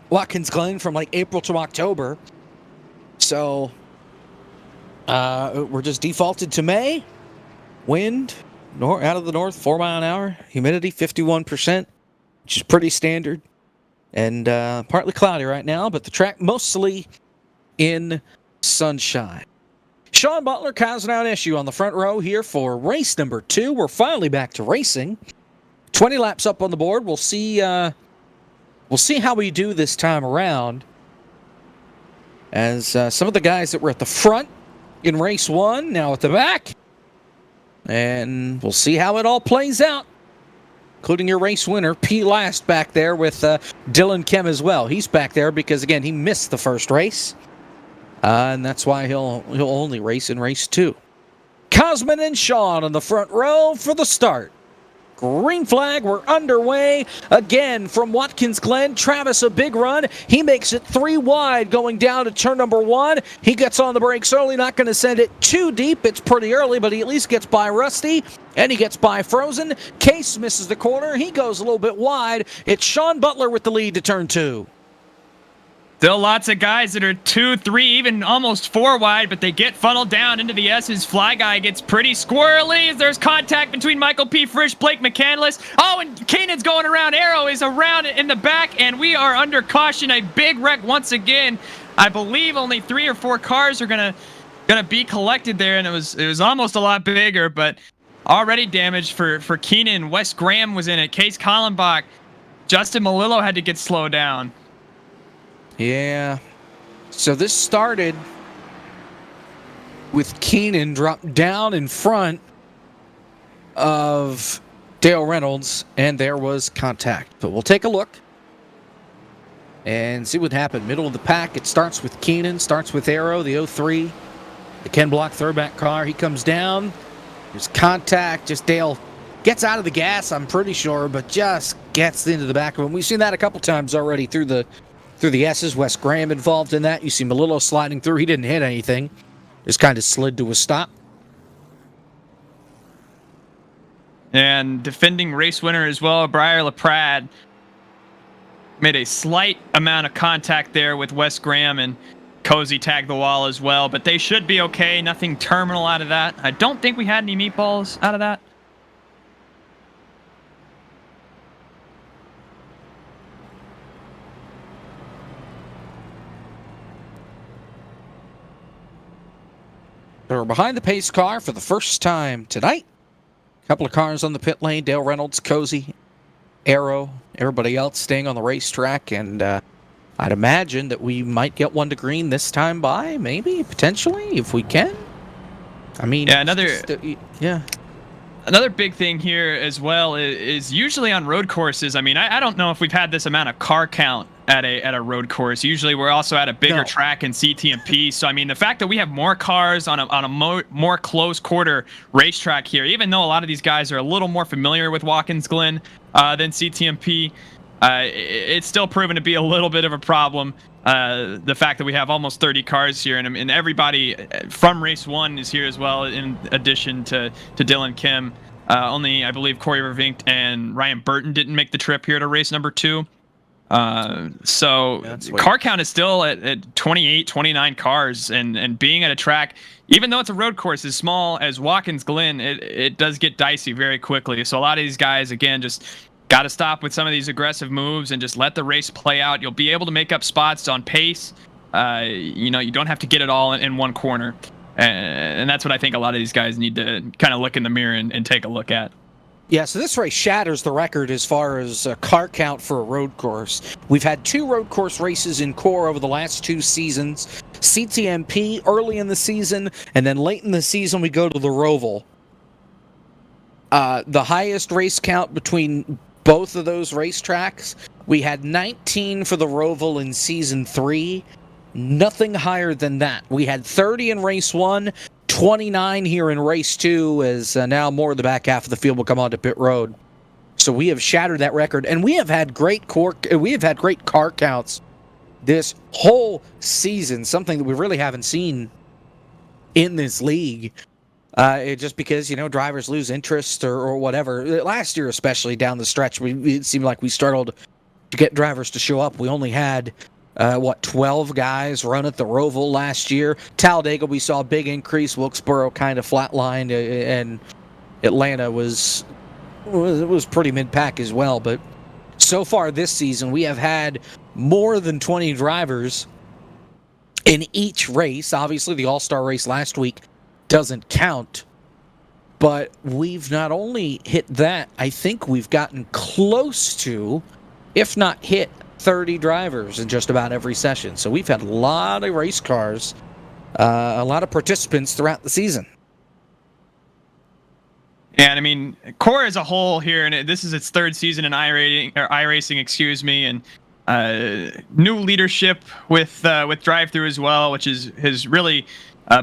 S5: Watkins Glen from like April to October. So we're just defaulted to May. Wind out of the north, 4 mile an hour. Humidity 51%, which is pretty standard. And partly cloudy right now, but the track mostly in sunshine. Sean Butler, Kazanow issue on the front row here for race number 2. We're finally back to racing. 20 laps up on the board. We'll see how we do this time around. As some of the guys that were at the front in race 1 now at the back. And we'll see how it all plays out. Including your race winner, P. Last, back there with Dylan Kim as well. He's back there because, again, he missed the first race. And that's why he'll only race in race 2. Cosman and Sean on the front row for the start. Green flag, we're underway. Again, from Watkins Glen, Travis a big run. He makes it 3 wide going down to turn number 1. He gets on the brakes early, not going to send it too deep. It's pretty early, but he at least gets by Rusty, and he gets by Frozen. Case misses the corner. He goes a little bit wide. It's Sean Butler with the lead to turn 2.
S4: Still lots of guys that are 2, 3, even almost 4 wide, but they get funneled down into the S's. Fly Guy gets pretty squirrely as there's contact between Michael P. Frisch, Blake McCandless. Oh, and Kanan's going around. Arrow is around in the back, and we are under caution. A big wreck once again. I believe only 3 or 4 cars are gonna be collected there, and it was almost a lot bigger, but already damaged for Keenan. Wes Graham was in it. Case Kallenbach. Justin Malillo had to get slowed down.
S5: Yeah. So this started with Keenan dropped down in front of Dale Reynolds, and there was contact. But we'll take a look and see what happened. Middle of the pack, it starts with Keenan, starts with Arrow, the 03, the Ken Block throwback car. He comes down. There's contact. Just Dale gets out of the gas, I'm pretty sure, but just gets into the back of him. We've seen that a couple times already through the S's. Wes Graham involved in that. You see Malillo sliding through. He didn't hit anything. Just kind of slid to a stop.
S4: And defending race winner as well, Briar LaPrade made a slight amount of contact there with Wes Graham, and Cozy tagged the wall as well, but they should be okay. Nothing terminal out of that. I don't think we had any meatballs out of that.
S5: We're behind the pace car for the first time tonight. A couple of cars on the pit lane. Dale Reynolds, Cozy, Arrow, everybody else staying on the racetrack. And I'd imagine that we might get one to green this time by, maybe, potentially, if we can. I mean,
S4: yeah, another big thing here as well is usually on road courses. I mean, I don't know if we've had this amount of car count at a road course. Usually we're also at a bigger track in CTMP. So I mean, the fact that we have more cars on a more close quarter racetrack here, even though a lot of these guys are a little more familiar with Watkins Glen than CTMP, it's still proven to be a little bit of a problem. The fact that we have almost 30 cars here, and everybody from race 1 is here as well, in addition to Dylan Kim. Only, I believe, Corey Vervinkt and Ryan Burton didn't make the trip here to race number 2. So car count is still at 28, 29 cars, and being at a track, even though it's a road course as small as Watkins Glen, it does get dicey very quickly. So a lot of these guys, again, just got to stop with some of these aggressive moves and just let the race play out. You'll be able to make up spots on pace. You don't have to get it all in one corner. And that's what I think a lot of these guys need to kind of look in the mirror and take a look at.
S5: Yeah, so this race shatters the record as far as car count for a road course. We've had 2 road course races in core over the last 2 seasons. CTMP early in the season, and then late in the season we go to the Roval. The highest race count between both of those racetracks, we had 19 for the Roval in season 3. Nothing higher than that. We had 30 in race 1, 29 here in race 2, as now more of the back half of the field will come onto pit road. So we have shattered that record, and we have had great car counts this whole season, something that we really haven't seen in this league. Just because, drivers lose interest or whatever. Last year, especially down the stretch, it seemed like we struggled to get drivers to show up. We only had, 12 guys run at the Roval last year. Talladega, we saw a big increase. Wilkesboro kind of flatlined, and Atlanta was pretty mid-pack as well. But so far this season, we have had more than 20 drivers in each race. Obviously, the All-Star race last week doesn't count, but we've not only hit that, I think we've gotten close to, if not hit, 30 drivers in just about every session. So we've had a lot of race cars, a lot of participants throughout the season.
S4: And I mean, Core as a whole here, and this is its third season in iRacing, excuse me, and new leadership with drive-through as well, which has really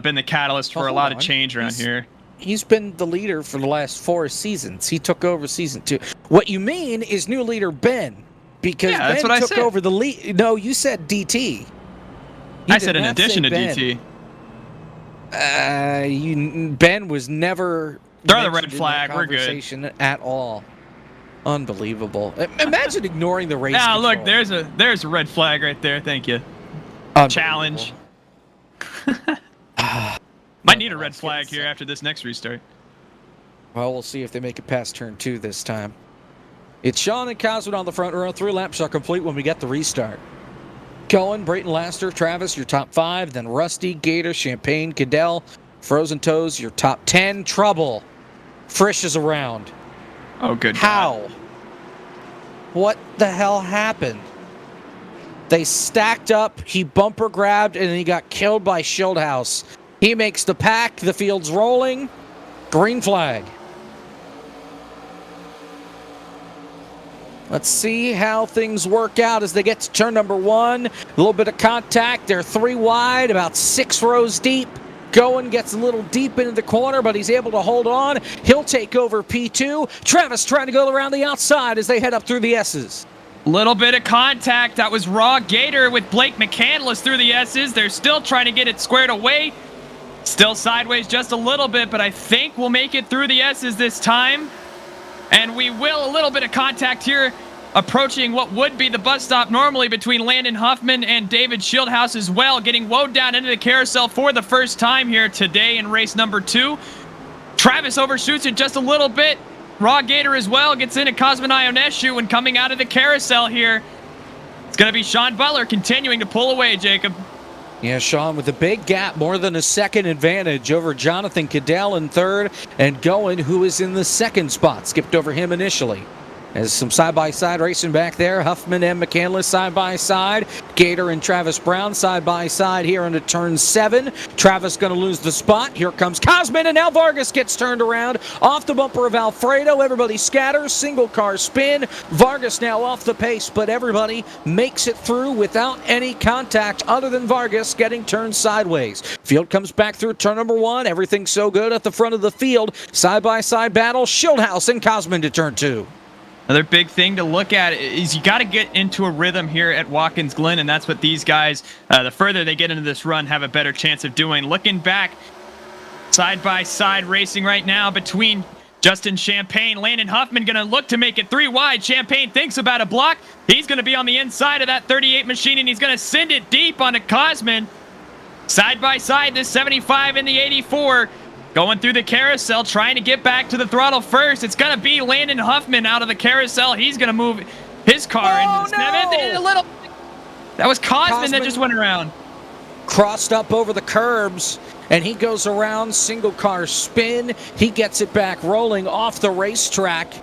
S4: been the catalyst for a lot of change around here.
S5: He's been the leader for the last 4 seasons. He took over season 2. What you mean is new leader Ben, because
S4: that's
S5: Ben
S4: what I
S5: took
S4: said.
S5: over the lead. No, you said DT.
S4: I said in addition to DT.
S5: Ben was never.
S4: Throw the red flag. We're good.
S5: At all. Unbelievable. Imagine ignoring the race.
S4: Now
S5: control.
S4: look, there's a red flag right there. Thank you. Challenge. Might need a red flag here after this next restart.
S5: Well, we'll see if they make it past turn 2 this time. It's Sean and Coswood on the front row. 3 laps are complete when we get the restart. Cohen, Brayton, Laster, Travis, your top 5. Then Rusty, Gator, Champagne, Cadell, Frozen Toes, your top 10. Trouble. Frisch is around.
S4: Oh, good.
S5: How?
S4: God.
S5: What the hell happened? They stacked up, he bumper grabbed, and then he got killed by Schildhaus. He makes the pack, the field's rolling. Green flag. Let's see how things work out as they get to turn number 1. A little bit of contact. They're 3 wide, about 6 rows deep. Cohen gets a little deep into the corner, but he's able to hold on. He'll take over P2. Travis trying to go around the outside as they head up through the S's.
S4: Little bit of contact. That was Raw Gator with Blake McCandless through the S's. They're still trying to get it squared away. Still sideways just a little bit, but I think we'll make it through the S's this time. And we will. A little bit of contact here, approaching what would be the bus stop normally between Landon Huffman and David Schildhaus as well, getting woed down into the carousel for the first time here today in race number 2. Travis overshoots it just a little bit. Raw Gator as well gets into Cosmin Ionescu, and coming out of the carousel here, it's going to be Sean Butler continuing to pull away, Jacob.
S5: Yeah, Sean with a big gap, more than a second advantage over Jonathan Cadell in 3rd, and Goen, who is in the 2nd spot, skipped over him initially. As some side-by-side racing back there. Huffman and McCandless side-by-side. Gator and Travis Brown side-by-side here into turn 7. Travis going to lose the spot. Here comes Cosmin, and now Vargas gets turned around. Off the bumper of Alfredo. Everybody scatters. Single car spin. Vargas now off the pace, but everybody makes it through without any contact other than Vargas getting turned sideways. Field comes back through turn number 1. Everything's so good at the front of the field. Side-by-side battle. Schildhaus and Cosmin to turn 2.
S4: Another big thing to look at is you got to get into a rhythm here at Watkins Glen, and that's what these guys, the further they get into this run, have a better chance of doing. Looking back, side-by-side racing right now between Justin Champagne. Landon Huffman going to look to make it 3 wide. Champagne thinks about a block. He's going to be on the inside of that 38 machine, and he's going to send it deep onto Cosmin. Side-by-side, this 75 and the 84. Going through the carousel, trying to get back to the throttle first. It's going to be Landon Huffman out of the carousel. He's going to move his car into the little. That was Cosmin that just went around.
S5: Crossed up over the curbs, and he goes around, single car spin. He gets it back rolling off the racetrack.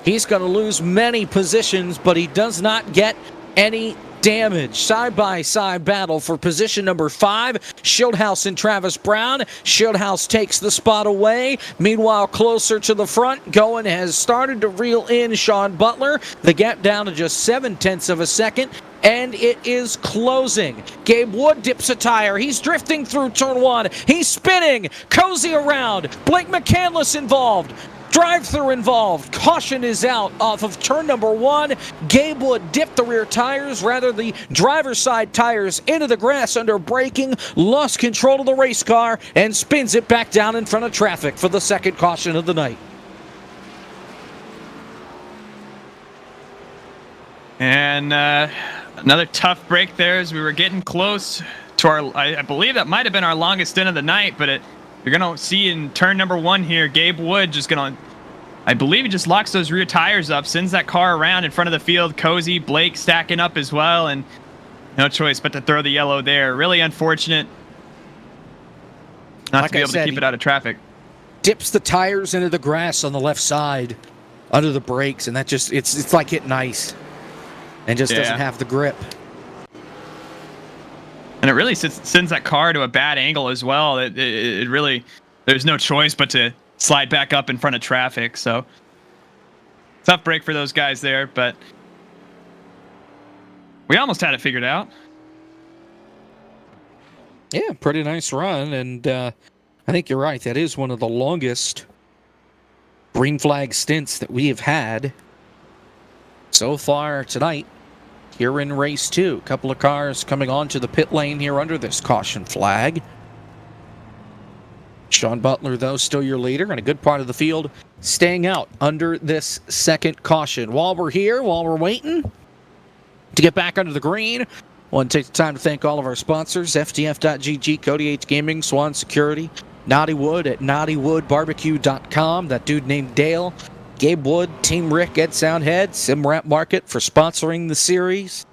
S5: He's going to lose many positions, but he does not get any damage. Side-by-side battle for position number 5. Schildhaus and Travis Brown. Schildhaus takes the spot away. Meanwhile, closer to the front, Goen has started to reel in Sean Butler. The gap down to just 0.7 of a second, and it is closing. Gabe Wood dips a tire. He's drifting through turn 1. He's spinning. Cozy around. Blake McCandless involved. Drive-through involved. Caution is out off of turn number 1. Gabe Wood dipped the rear tires, rather the driver's side tires, into the grass under braking, lost control of the race car, and spins it back down in front of traffic for the second caution of the night.
S4: And another tough break there as we were getting close to our, I believe that might have been our longest stint of the night, but you're going to see in turn number 1 here, Gabe Wood just going to, I believe he just locks those rear tires up, sends that car around in front of the field. Cozy, Blake stacking up as well, and no choice but to throw the yellow there. Really unfortunate not to be able to keep it out of traffic.
S5: Dips the tires into the grass on the left side under the brakes, and that just, it's like hitting ice and just doesn't have the grip.
S4: And it really sends that car to a bad angle as well. It really, there's no choice but to slide back up in front of traffic. So tough break for those guys there, but we almost had it figured out.
S5: Yeah, pretty nice run. And I think you're right. That is one of the longest green flag stints that we have had so far tonight. Here in race 2, a couple of cars coming onto the pit lane here under this caution flag. Sean Butler, though, still your leader, and a good part of the field staying out under this second caution. While we're here, while we're waiting to get back under the green, I want to take the time to thank all of our sponsors, FTF.GG, Cody H Gaming, Swan Security, Naughty Wood at NaughtyWoodBarbecue.com, that dude named Dale, Gabe Wood, Team Rick, Ed Soundhead, SimRap Market for sponsoring the series.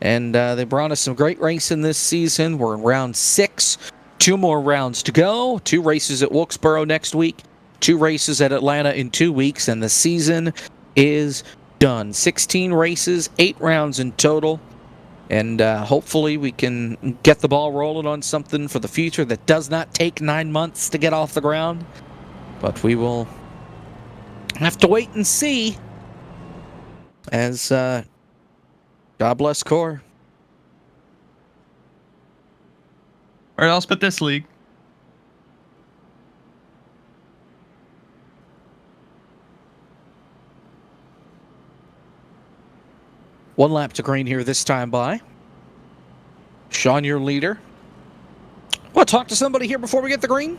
S5: And they brought us some great racing this season. We're in round 6. 2 more rounds to go. 2 races at Wilkesboro next week. 2 races at Atlanta in 2 weeks. And the season is done. 16 races, 8 rounds in total. And hopefully we can get the ball rolling on something for the future that does not take 9 months to get off the ground. But we will have to wait and see, as God bless Core.
S4: Where else but this league?
S5: One lap to green here this time by. Sean, your leader. Want to talk to somebody here before we get the green?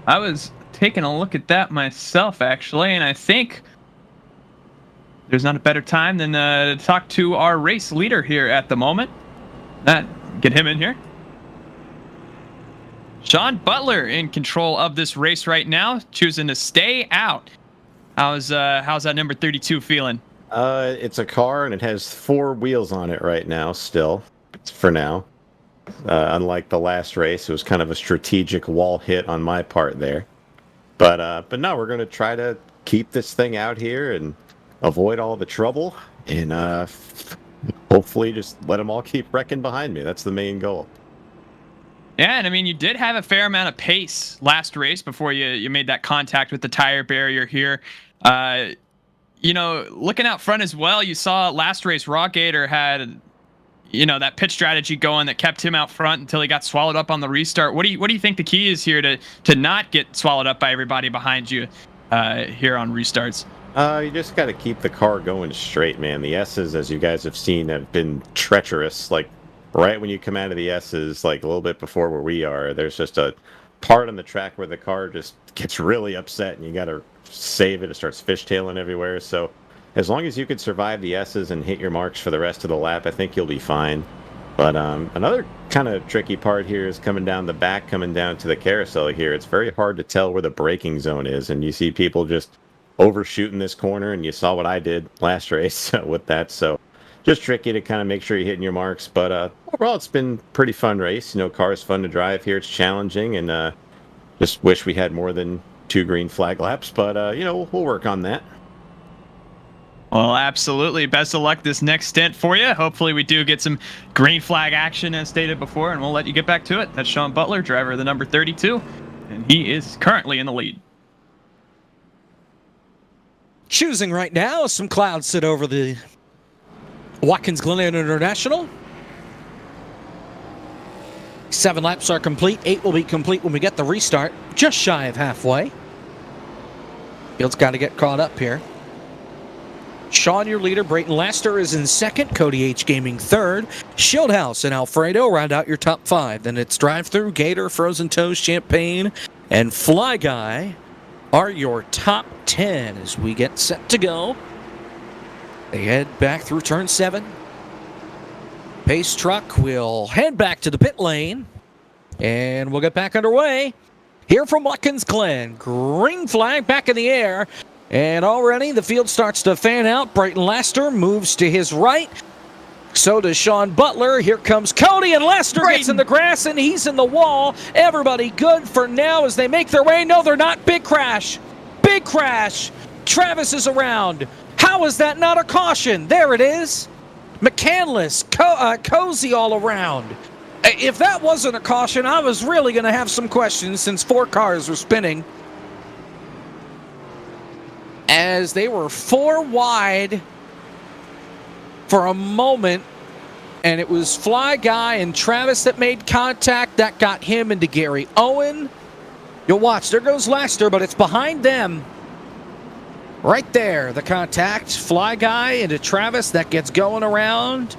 S4: I was taking a look at that myself, actually, and I think there's not a better time than to talk to our race leader here at the moment. Get him in here. Sean Butler in control of this race right now, choosing to stay out. How's that number 32 feeling?
S10: It's a car and it has 4 wheels on it right now. Still, for now. Unlike the last race, it was kind of a strategic wall hit on my part there. But no, we're going to try to keep this thing out here and avoid all the trouble, and hopefully just let them all keep wrecking behind me. That's the main goal.
S4: Yeah, and I mean, you did have a fair amount of pace last race before you made that contact with the tire barrier here. Looking out front as well, you saw last race Rock Gator had, that pit strategy going that kept him out front until he got swallowed up on the restart. What do you think the key is here to not get swallowed up by everybody behind you here on restarts?
S10: You just got to keep the car going straight, man. The S's, as you guys have seen, have been treacherous. Like, right when you come out of the S's, like a little bit before where we are, there's just a part on the track where the car just gets really upset and you got to save it. It starts fishtailing everywhere. So as long as you could survive the S's and hit your marks for the rest of the lap, I think you'll be fine. But another kind of tricky part here is coming down the back, coming down to the carousel here. It's very hard to tell where the braking zone is, and you see people just overshooting this corner, and you saw what I did last race with that. So just tricky to kind of make sure you're hitting your marks. But overall, it's been a pretty fun race. Car's fun to drive here. It's challenging, and just wish we had more than 2 green flag laps. But, we'll work on that.
S4: Well, absolutely. Best of luck this next stint for you. Hopefully we do get some green flag action as stated before, and we'll let you get back to it. That's Sean Butler, driver of the number 32, and he is currently in the lead.
S5: Choosing right now, some clouds sit over the Watkins Glen International. 7 laps are complete. 8 will be complete when we get the restart, just shy of halfway. Field's got to get caught up here. Sean, your leader. Brayton Lester is in second. Cody H. Gaming third. Shieldhouse and Alfredo round out your top 5. Then it's Drive-Thru, Gator, Frozen Toast, Champagne, and Fly Guy are your top 10 as we get set to go. They head back through turn 7. Pace truck will head back to the pit lane, and we'll get back underway. Here from Watkins, Glen. Green flag back in the air, and already the field starts to fan out. Brayton Lester moves to his right. So does Sean Butler. Here comes Cody, and Lester gets in the grass, and he's in the wall. Everybody good for now as they make their way. No, they're not. Big crash. Big crash. Travis is around. How is that not a caution? There it is. McCandless, Cozy all around. If that wasn't a caution, I was really going to have some questions since 4 cars were spinning. As they were 4 wide for a moment, and it was Fly Guy and Travis that made contact. That got him into Gary Owen. You'll watch. There goes Lester, but it's behind them. Right there, the contact. Fly Guy into Travis. That gets going around.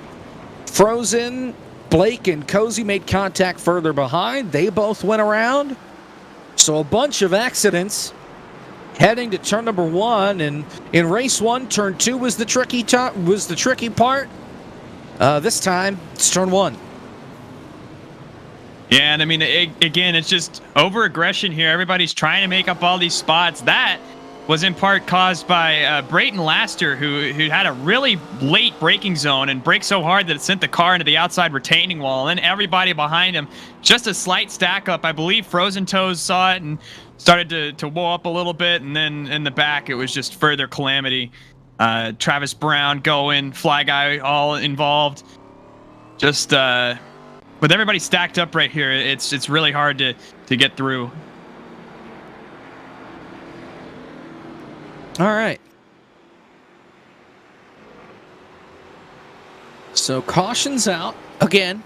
S5: Frozen, Blake, and Cozy made contact further behind. They both went around. So a bunch of accidents heading to turn number 1. And in race 1, turn 2 was the tricky part. This time, it's turn 1.
S4: Yeah, and I mean, again, it's just over-aggression here. Everybody's trying to make up all these spots. That was in part caused by Brayton Lester, who had a really late braking zone and braked so hard that it sent the car into the outside retaining wall. And then everybody behind him, just a slight stack up. I believe Frozen Toes saw it and started to whoa up a little bit. And then in the back, it was just further calamity. Travis Brown going, Fly Guy all involved. Just with everybody stacked up right here, it's really hard to get through.
S5: All right. So caution's out again.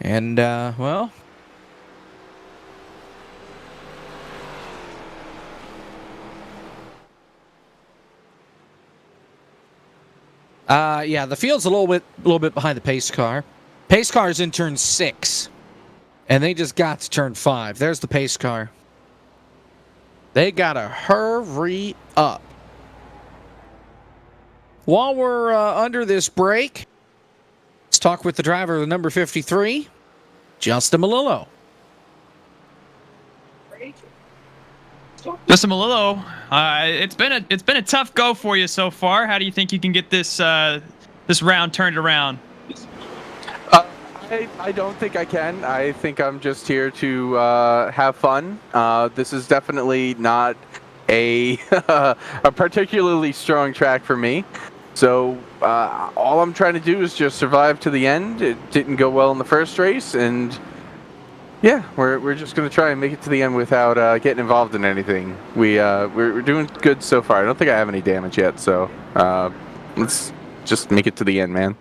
S5: And, well, yeah, the field's a little bit behind the pace car. Pace car is in turn 6. And they just got to turn 5. There's the pace car. They gotta hurry up. While we're under this break, let's talk with the driver of the number 53, Justin Malillo.
S4: Justin Malillo, it's been a tough go for you so far. How do you think you can get this round turned around?
S11: I don't think I can. I think I'm just here to have fun. This is definitely not a a particularly strong track for me. So all I'm trying to do is just survive to the end. It didn't go well in the first race, and yeah, we're just going to try and make it to the end without getting involved in anything. We're doing good so far. I don't think I have any damage yet, so let's just make it to the end, man.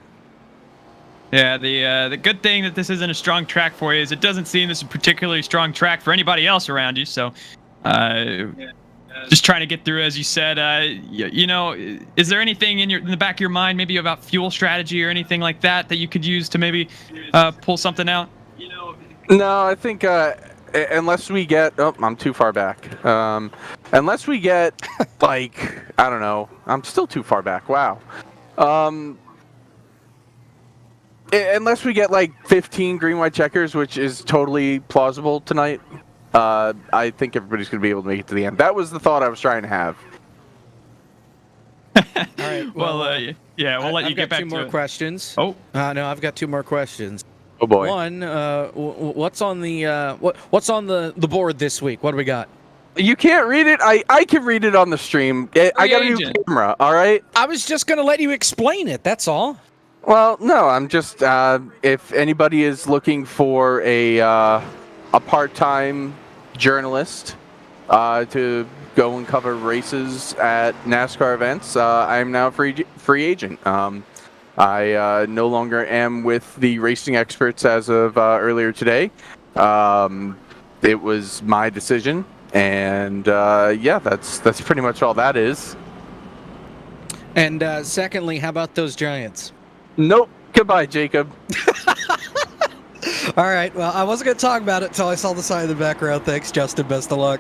S4: Yeah, the good thing that this isn't a strong track for you is it doesn't seem this is a particularly strong track for anybody else around you. So, just trying to get through, as you said. You know, is there anything in the back of your mind, maybe about fuel strategy or anything like that you could use to maybe pull something out?
S11: No, I think unless we get, I'm too far back. Unless we get like, I don't know, I'm still too far back. Wow. Unless we get like 15 green white checkers, which is totally plausible tonight, I think everybody's going to be able to make it to the end. That was the thought I was trying to have.
S5: All right.
S4: Well, yeah, we'll let you get back to it.
S5: I've got 2 more questions.
S4: Oh.
S5: No, I've got 2 more questions.
S11: Oh boy.
S5: One, what's on the what's on the board this week? What do we got?
S11: You can't read it. I can read it on the stream. I got a new camera. All right.
S5: I was just going to let you explain it. That's all.
S11: Well, no, I'm just if anybody is looking for a part-time journalist to go and cover races at NASCAR events, I'm now a free agent. I no longer am with the racing experts as of earlier today. it was my decision, and yeah, that's pretty much all that is.
S5: And secondly, how about those Giants?
S11: Nope. Goodbye, Jacob.
S5: All right. Well, I wasn't going to talk about it until I saw the sign in the background. Thanks, Justin. Best of luck.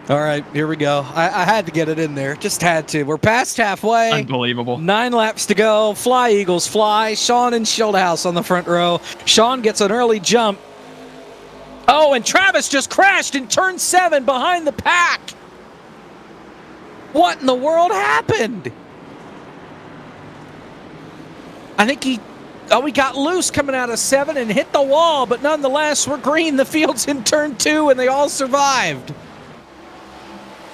S5: All right, here we go. I had to get it in there. Just had to. We're past halfway.
S4: Unbelievable.
S5: 9 laps to go. Fly, Eagles, fly. Sean and Schildhouse on the front row. Sean gets an early jump. Oh, and Travis just crashed in turn 7 behind the pack. What in the world happened? I think he got loose coming out of 7 and hit the wall, but nonetheless, we're green. The field's in turn 2, and they all survived.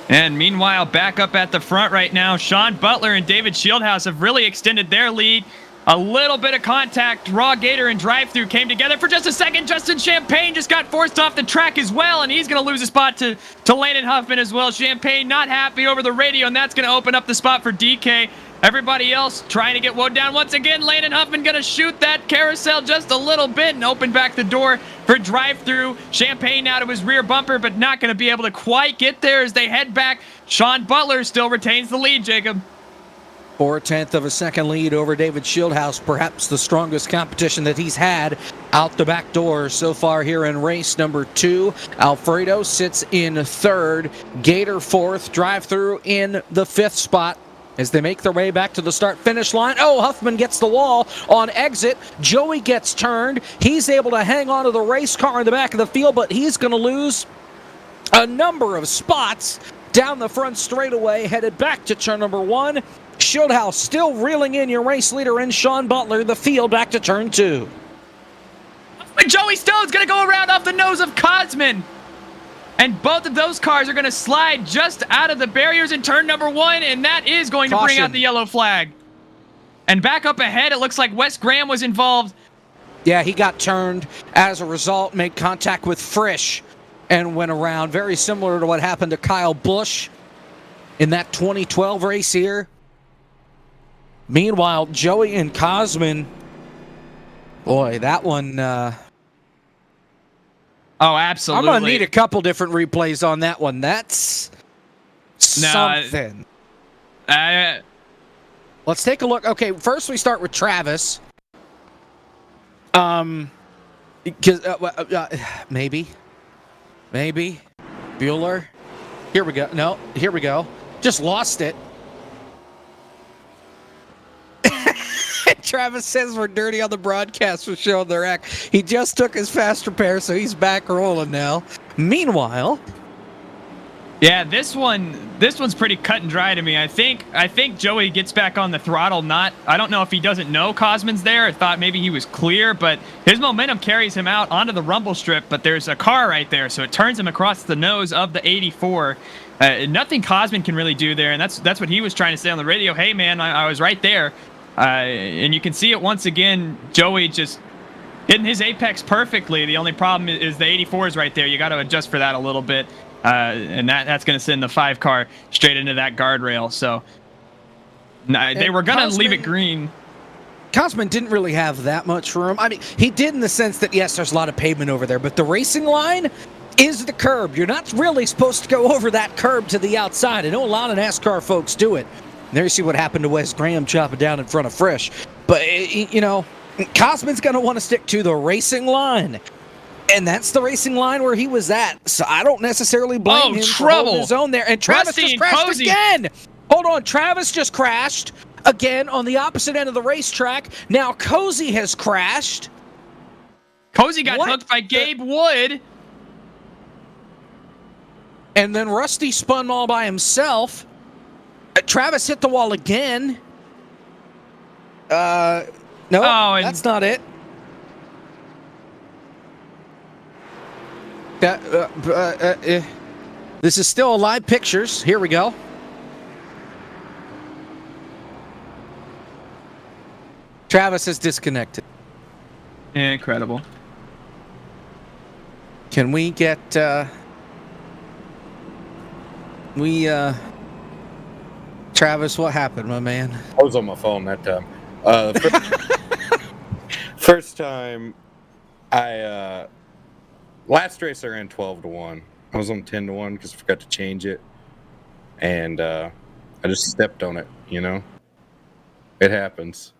S4: And meanwhile, back up at the front right now, Sean Butler and David Shieldhouse have really extended their lead. A little bit of contact. Raw Gator and Drive-Thru came together for just a second. Justin Champagne just got forced off the track as well, and he's going to lose a spot to Landon Huffman as well. Champagne not happy over the radio, and that's going to open up the spot for DK. Everybody else trying to get woed down. Once again, Landon Huffman going to shoot that carousel just a little bit and open back the door for Drive-Thru. Champagne out of his rear bumper, but not going to be able to quite get there as they head back. Sean Butler still retains the lead, Jacob.
S5: 4/10 of a second lead over David Shieldhouse, perhaps the strongest competition that he's had out the back door so far here in race number 2. Alfredo sits in 3rd, Gator 4th, Drive-Thru in the 5th spot as they make their way back to the start-finish line. Oh, Huffman gets the wall on exit. Joey gets turned. He's able to hang on to the race car in the back of the field, but he's going to lose a number of spots down the front straightaway, headed back to turn number 1. Shieldhouse still reeling in your race leader in Sean Butler, the field back to turn 2.
S4: Joey Stone's going to go around off the nose of Cosman. And both of those cars are going to slide just out of the barriers in turn number 1, and that is going to bring out the yellow flag. And back up ahead, it looks like Wes Graham was involved.
S5: Yeah, he got turned. As a result, made contact with Frisch and went around. Very similar to what happened to Kyle Busch in that 2012 race here. Meanwhile, Joey and Cosman, boy, that one...
S4: oh, absolutely.
S5: I'm going to need a couple different replays on that one. That's something. Let's take a look. Okay, first we start with Travis. Maybe. Bueller. Here we go. No, here we go. Just lost it. Travis says we're dirty on the broadcast for showing the wreck. He just took his fast repair, so he's back rolling now. Meanwhile,
S4: yeah, this one's pretty cut and dry to me. I think Joey gets back on the throttle. I don't know if he doesn't know Cosman's there. I thought maybe he was clear, but his momentum carries him out onto the rumble strip. But there's a car right there, so it turns him across the nose of the 84. Nothing Cosman can really do there, and that's what he was trying to say on the radio. Hey, man, I was right there. And you can see it once again, Joey just hitting his apex perfectly. The only problem is the 84 is right there. You got to adjust for that a little bit. And that's going to send the 5 car straight into that guardrail. So they were going to leave it green.
S5: Cosman didn't really have that much room. I mean, he did in the sense that, yes, there's a lot of pavement over there, but the racing line is the curb. You're not really supposed to go over that curb to the outside. I know a lot of NASCAR folks do it. There you see what happened to Wes Graham chopping down in front of Frisch. But, you know, Cosman's going to want to stick to the racing line. And that's the racing line where he was at. So I don't necessarily blame him for holding his own there. And Travis just crashed again. Hold on. Travis just crashed again on the opposite end of the racetrack. Now Cozy has crashed.
S4: Cozy got hooked by Gabe Wood.
S5: And then Rusty spun all by himself. Travis hit the wall again. No, that's not it. This is still live pictures. Here we go. Travis is disconnected.
S4: Incredible.
S5: Can we get... Travis, what happened, my man?
S12: I was on my phone that time. First time I last race I ran 12-1. I was on 10-1 because I forgot to change it, and I just stepped on it. You know, it happens.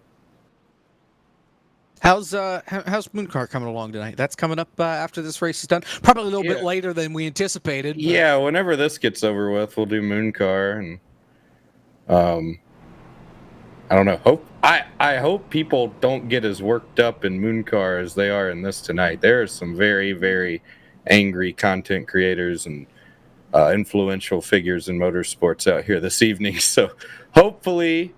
S5: How's Mooncar coming along tonight? That's coming up after this race is done. Probably a little bit later than we anticipated. But...
S12: Yeah, whenever this gets over with, we'll do Mooncar, and I don't know. I hope people don't get as worked up in Mooncar as they are in this tonight. There are some very, very angry content creators and influential figures in motorsports out here this evening. So hopefully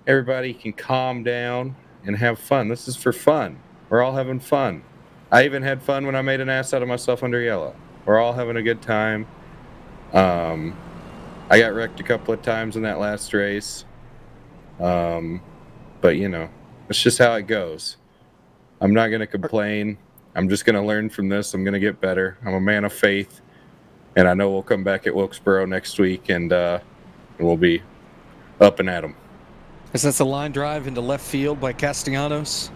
S12: everybody can calm down and have fun. This is for fun. We're all having fun. I even had fun when I made an ass out of myself under yellow. We're all having a good time. I got wrecked a couple of times in that last race. But you know, it's just how it goes. I'm not going to complain. I'm just going to learn from this. I'm going to get better. I'm a man of faith, and I know we'll come back at Wilkesboro next week, and we'll be up and at 'em.
S5: Is that a line drive into left field by Castellanos?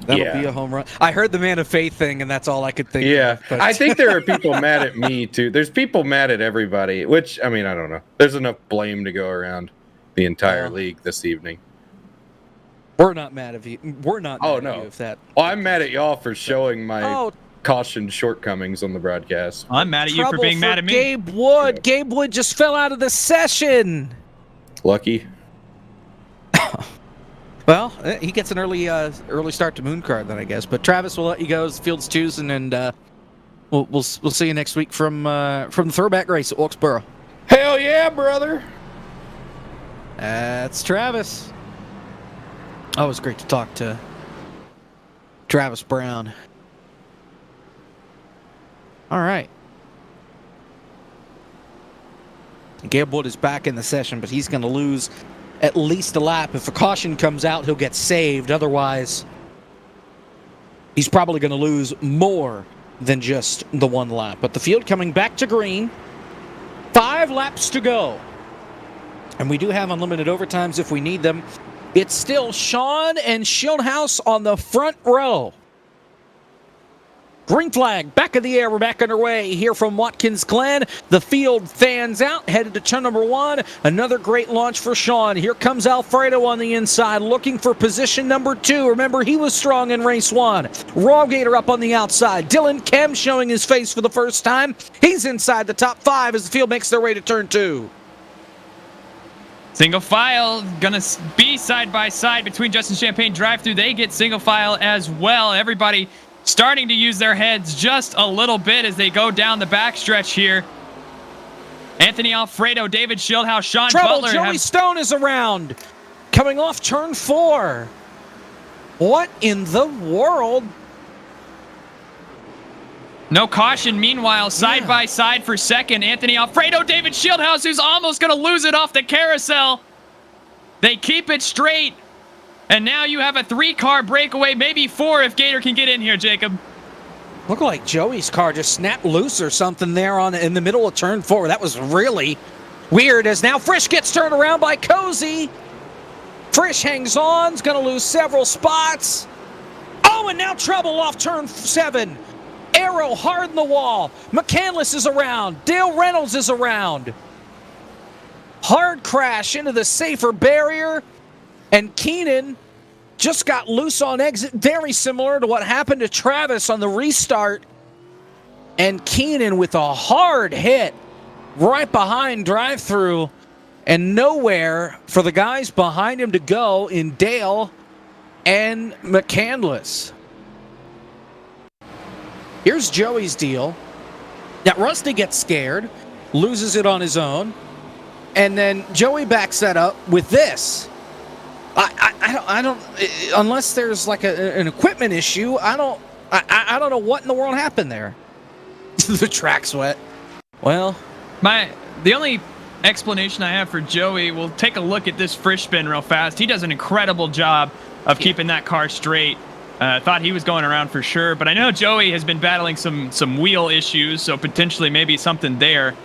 S5: That'll
S12: Yeah.
S5: be a home run. I heard the man of faith thing, and that's all I could think
S12: Yeah,
S5: of. But...
S12: I think there are people mad at me too. There's people mad at everybody, which I mean, I don't know. There's enough blame to go around the entire league this evening.
S5: We're not mad at you. We're not mad
S12: Oh
S5: at
S12: no.
S5: you if that.
S12: Well, I'm mad at y'all for showing my cautioned shortcomings on the broadcast.
S4: I'm mad at you for
S5: Trouble
S4: being mad at me.
S5: Gabe Wood. Gabe Wood just fell out of the session.
S12: Lucky.
S5: Well, he gets an early start to Mooncar then, I guess. But Travis, we'll let you go. The field's choosing, and we'll see you next week from the throwback race at Wilkesboro.
S12: Hell yeah, brother!
S5: That's Travis. Always great to talk to Travis Brown. All right. Gabe Wood is back in the session, but he's going to lose at least a lap. If a caution comes out, he'll get saved. Otherwise, he's probably going to lose more than just the one lap. But the field coming back to green. 5 laps to go. And we do have unlimited overtimes if we need them. It's still Sean and Schildhouse on the front row. Green flag, back in the air. We're back underway here from Watkins Glen. The field fans out, headed to turn number 1. Another great launch for Sean. Here comes Alfredo on the inside, looking for position number 2. Remember, he was strong in race 1. Rawgator up on the outside. Dylan Kem showing his face for the first time. He's inside the top 5 as the field makes their way to turn 2.
S4: Single file gonna be side by side between Justin Champagne drive-through. They get single file as well. Everybody starting to use their heads just a little bit as they go down the backstretch here. Anthony Alfredo, David Schildhouse, Sean
S5: Trouble,
S4: Butler.
S5: Joey Stone is around. Coming off turn 4. What in the world?
S4: No caution. Meanwhile, side by side for second, Anthony Alfredo, David Schildhouse, who's almost going to lose it off the carousel. They keep it straight. And now you have a 3-car breakaway, maybe 4 if Gator can get in here, Jacob.
S5: Looked like Joey's car just snapped loose or something there in the middle of turn 4. That was really weird as now Frisch gets turned around by Cozy. Frisch hangs on, is going to lose several spots. Oh, and now trouble off turn 7. Arrow hard in the wall. McCandless is around. Dale Reynolds is around. Hard crash into the safer barrier. And Keenan just got loose on exit. Very similar to what happened to Travis on the restart. And Keenan with a hard hit right behind drive-through. And nowhere for the guys behind him to go in Dale and McCandless. Here's Joey's deal. Now, Rusty gets scared, loses it on his own, and then Joey backs that up with this. I don't unless there's like an equipment issue, I don't know what in the world happened there. The track's wet. Well,
S4: the only explanation I have for Joey, we'll take a look at this Frisch spin real fast. He does an incredible job of keeping that car straight. Thought he was going around for sure, but I know Joey has been battling some wheel issues, so potentially maybe something there.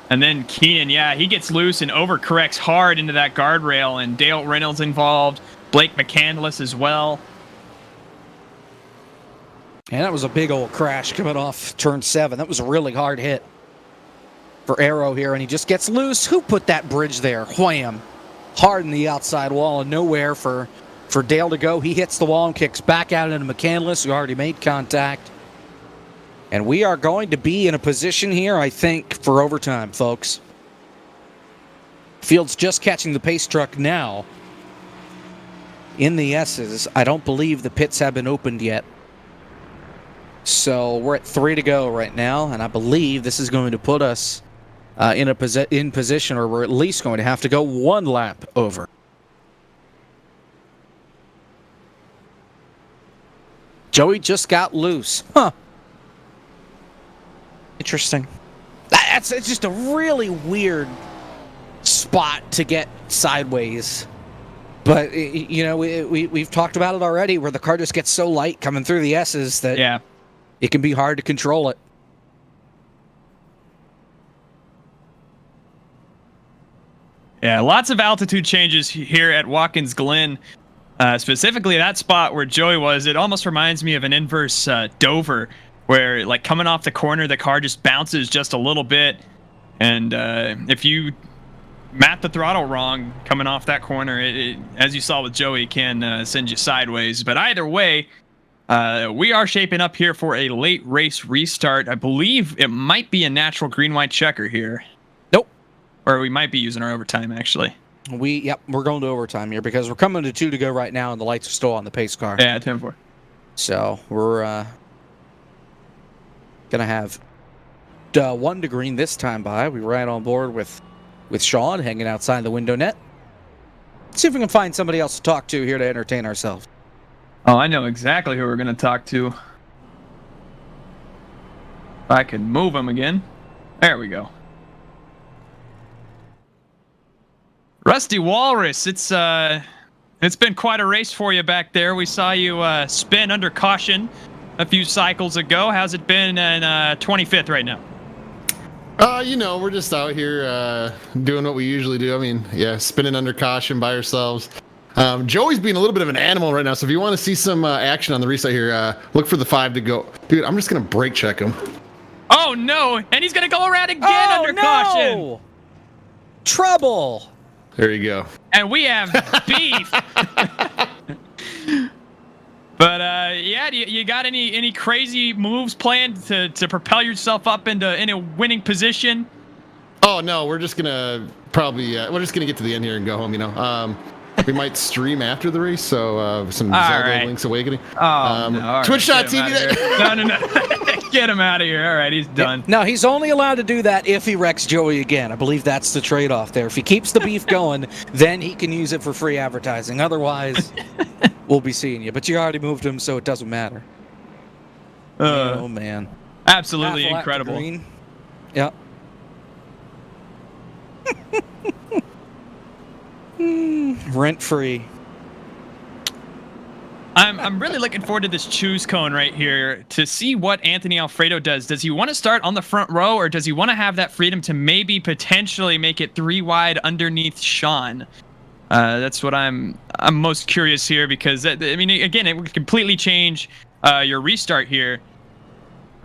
S4: And then Keenan, yeah, he gets loose and overcorrects hard into that guardrail, and Dale Reynolds involved, Blake McCandless as well.
S5: And that was a big old crash coming off turn 7. That was a really hard hit for Arrow here, and he just gets loose. Who put that bridge there? Wham! Hard in the outside wall, and nowhere for Dale to go. He hits the wall and kicks back out into McCandless, who already made contact. And we are going to be in a position here, I think, for overtime, folks. Field's just catching the pace truck now in the S's. I don't believe the pits have been opened yet. So we're at 3 to go right now, and I believe this is going to put us in position, or we're at least going to have to go 1 lap over. Joey just got loose. Huh. Interesting. It's just a really weird spot to get sideways. But, you know, we've talked about it already, where the car just gets so light coming through the S's that it can be hard to control it.
S4: Yeah, lots of altitude changes here at Watkins Glen. Specifically that spot where Joey was, it almost reminds me of an inverse Dover, where like coming off the corner, the car just bounces just a little bit. And if you map the throttle wrong coming off that corner, it, as you saw with Joey, can send you sideways. But either way, we are shaping up here for a late race restart. I believe it might be a natural green-white checker here.
S5: Nope.
S4: Or we might be using our overtime, actually.
S5: We're going to overtime here because we're coming to 2 to go right now, and the lights are still on the pace car.
S4: Yeah, 10-4.
S5: So we're gonna have 1 to green this time by. We right on board with Sean hanging outside the window net. Let's see if we can find somebody else to talk to here to entertain ourselves.
S4: Oh, I know exactly who we're gonna talk to. If I can move him again. There we go. Rusty Walrus, it's been quite a race for you back there. We saw you spin under caution a few cycles ago. How's it been in 25th right now?
S13: You know, we're just out here doing what we usually do. I mean, yeah, spinning under caution by ourselves. Joey's being a little bit of an animal right now, so if you want to see some action on the restart here, look for the 5 to go. Dude, I'm just going to brake check him.
S4: Oh, no, and he's going to go around again under caution.
S5: Trouble.
S13: There you go.
S4: And we have beef. But yeah, you got any crazy moves planned to propel yourself up into a winning position?
S13: Oh no, we're just gonna get to the end here and go home. You know, we might stream after the race, so some Zelda Link's Awakening.
S4: Oh, no,
S13: Twitch.tv.
S4: No. Get him out of here. All right, he's done.
S5: No, he's only allowed to do that if he wrecks Joey again. I believe that's the trade-off there. If he keeps the beef going, then he can use it for free advertising. Otherwise, we'll be seeing you. But you already moved him, so it doesn't matter. Oh, man.
S4: Absolutely incredible.
S5: Yep. Rent-free.
S4: I'm really looking forward to this choose cone right here to see what Anthony Alfredo does. Does he want to start on the front row, or does he want to have that freedom to maybe potentially make it 3 wide underneath Sean? That's what I'm most curious here, because I mean, again, it would completely change your restart here.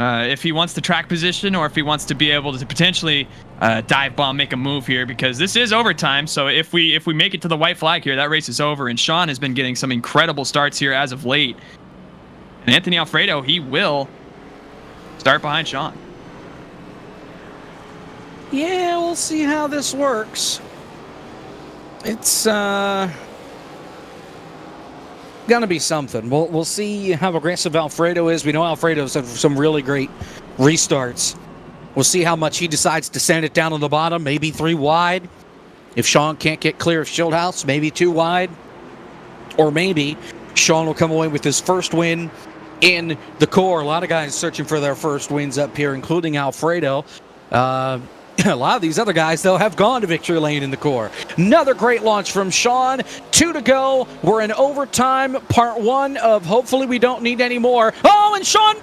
S4: If he wants the track position, or if he wants to be able to potentially dive bomb, make a move here, because this is overtime. So if we make it to the white flag here, that race is over. And Sean has been getting some incredible starts here as of late. And Anthony Alfredo, he will start behind Sean.
S5: Yeah, we'll see how this works. It's gonna be something. We'll see how aggressive Alfredo is. We know Alfredo's had some really great restarts. We'll see how much he decides to send it down on the bottom, maybe 3 wide. If Sean can't get clear of Schildhouse, maybe 2 wide. Or maybe Sean will come away with his first win in the core. A lot of guys searching for their first wins up here, including Alfredo. A lot of these other guys, though, have gone to victory lane in the core. Another great launch from Sean. 2 to go. We're in overtime. Part 1 of hopefully we don't need any more. Oh, and Sean,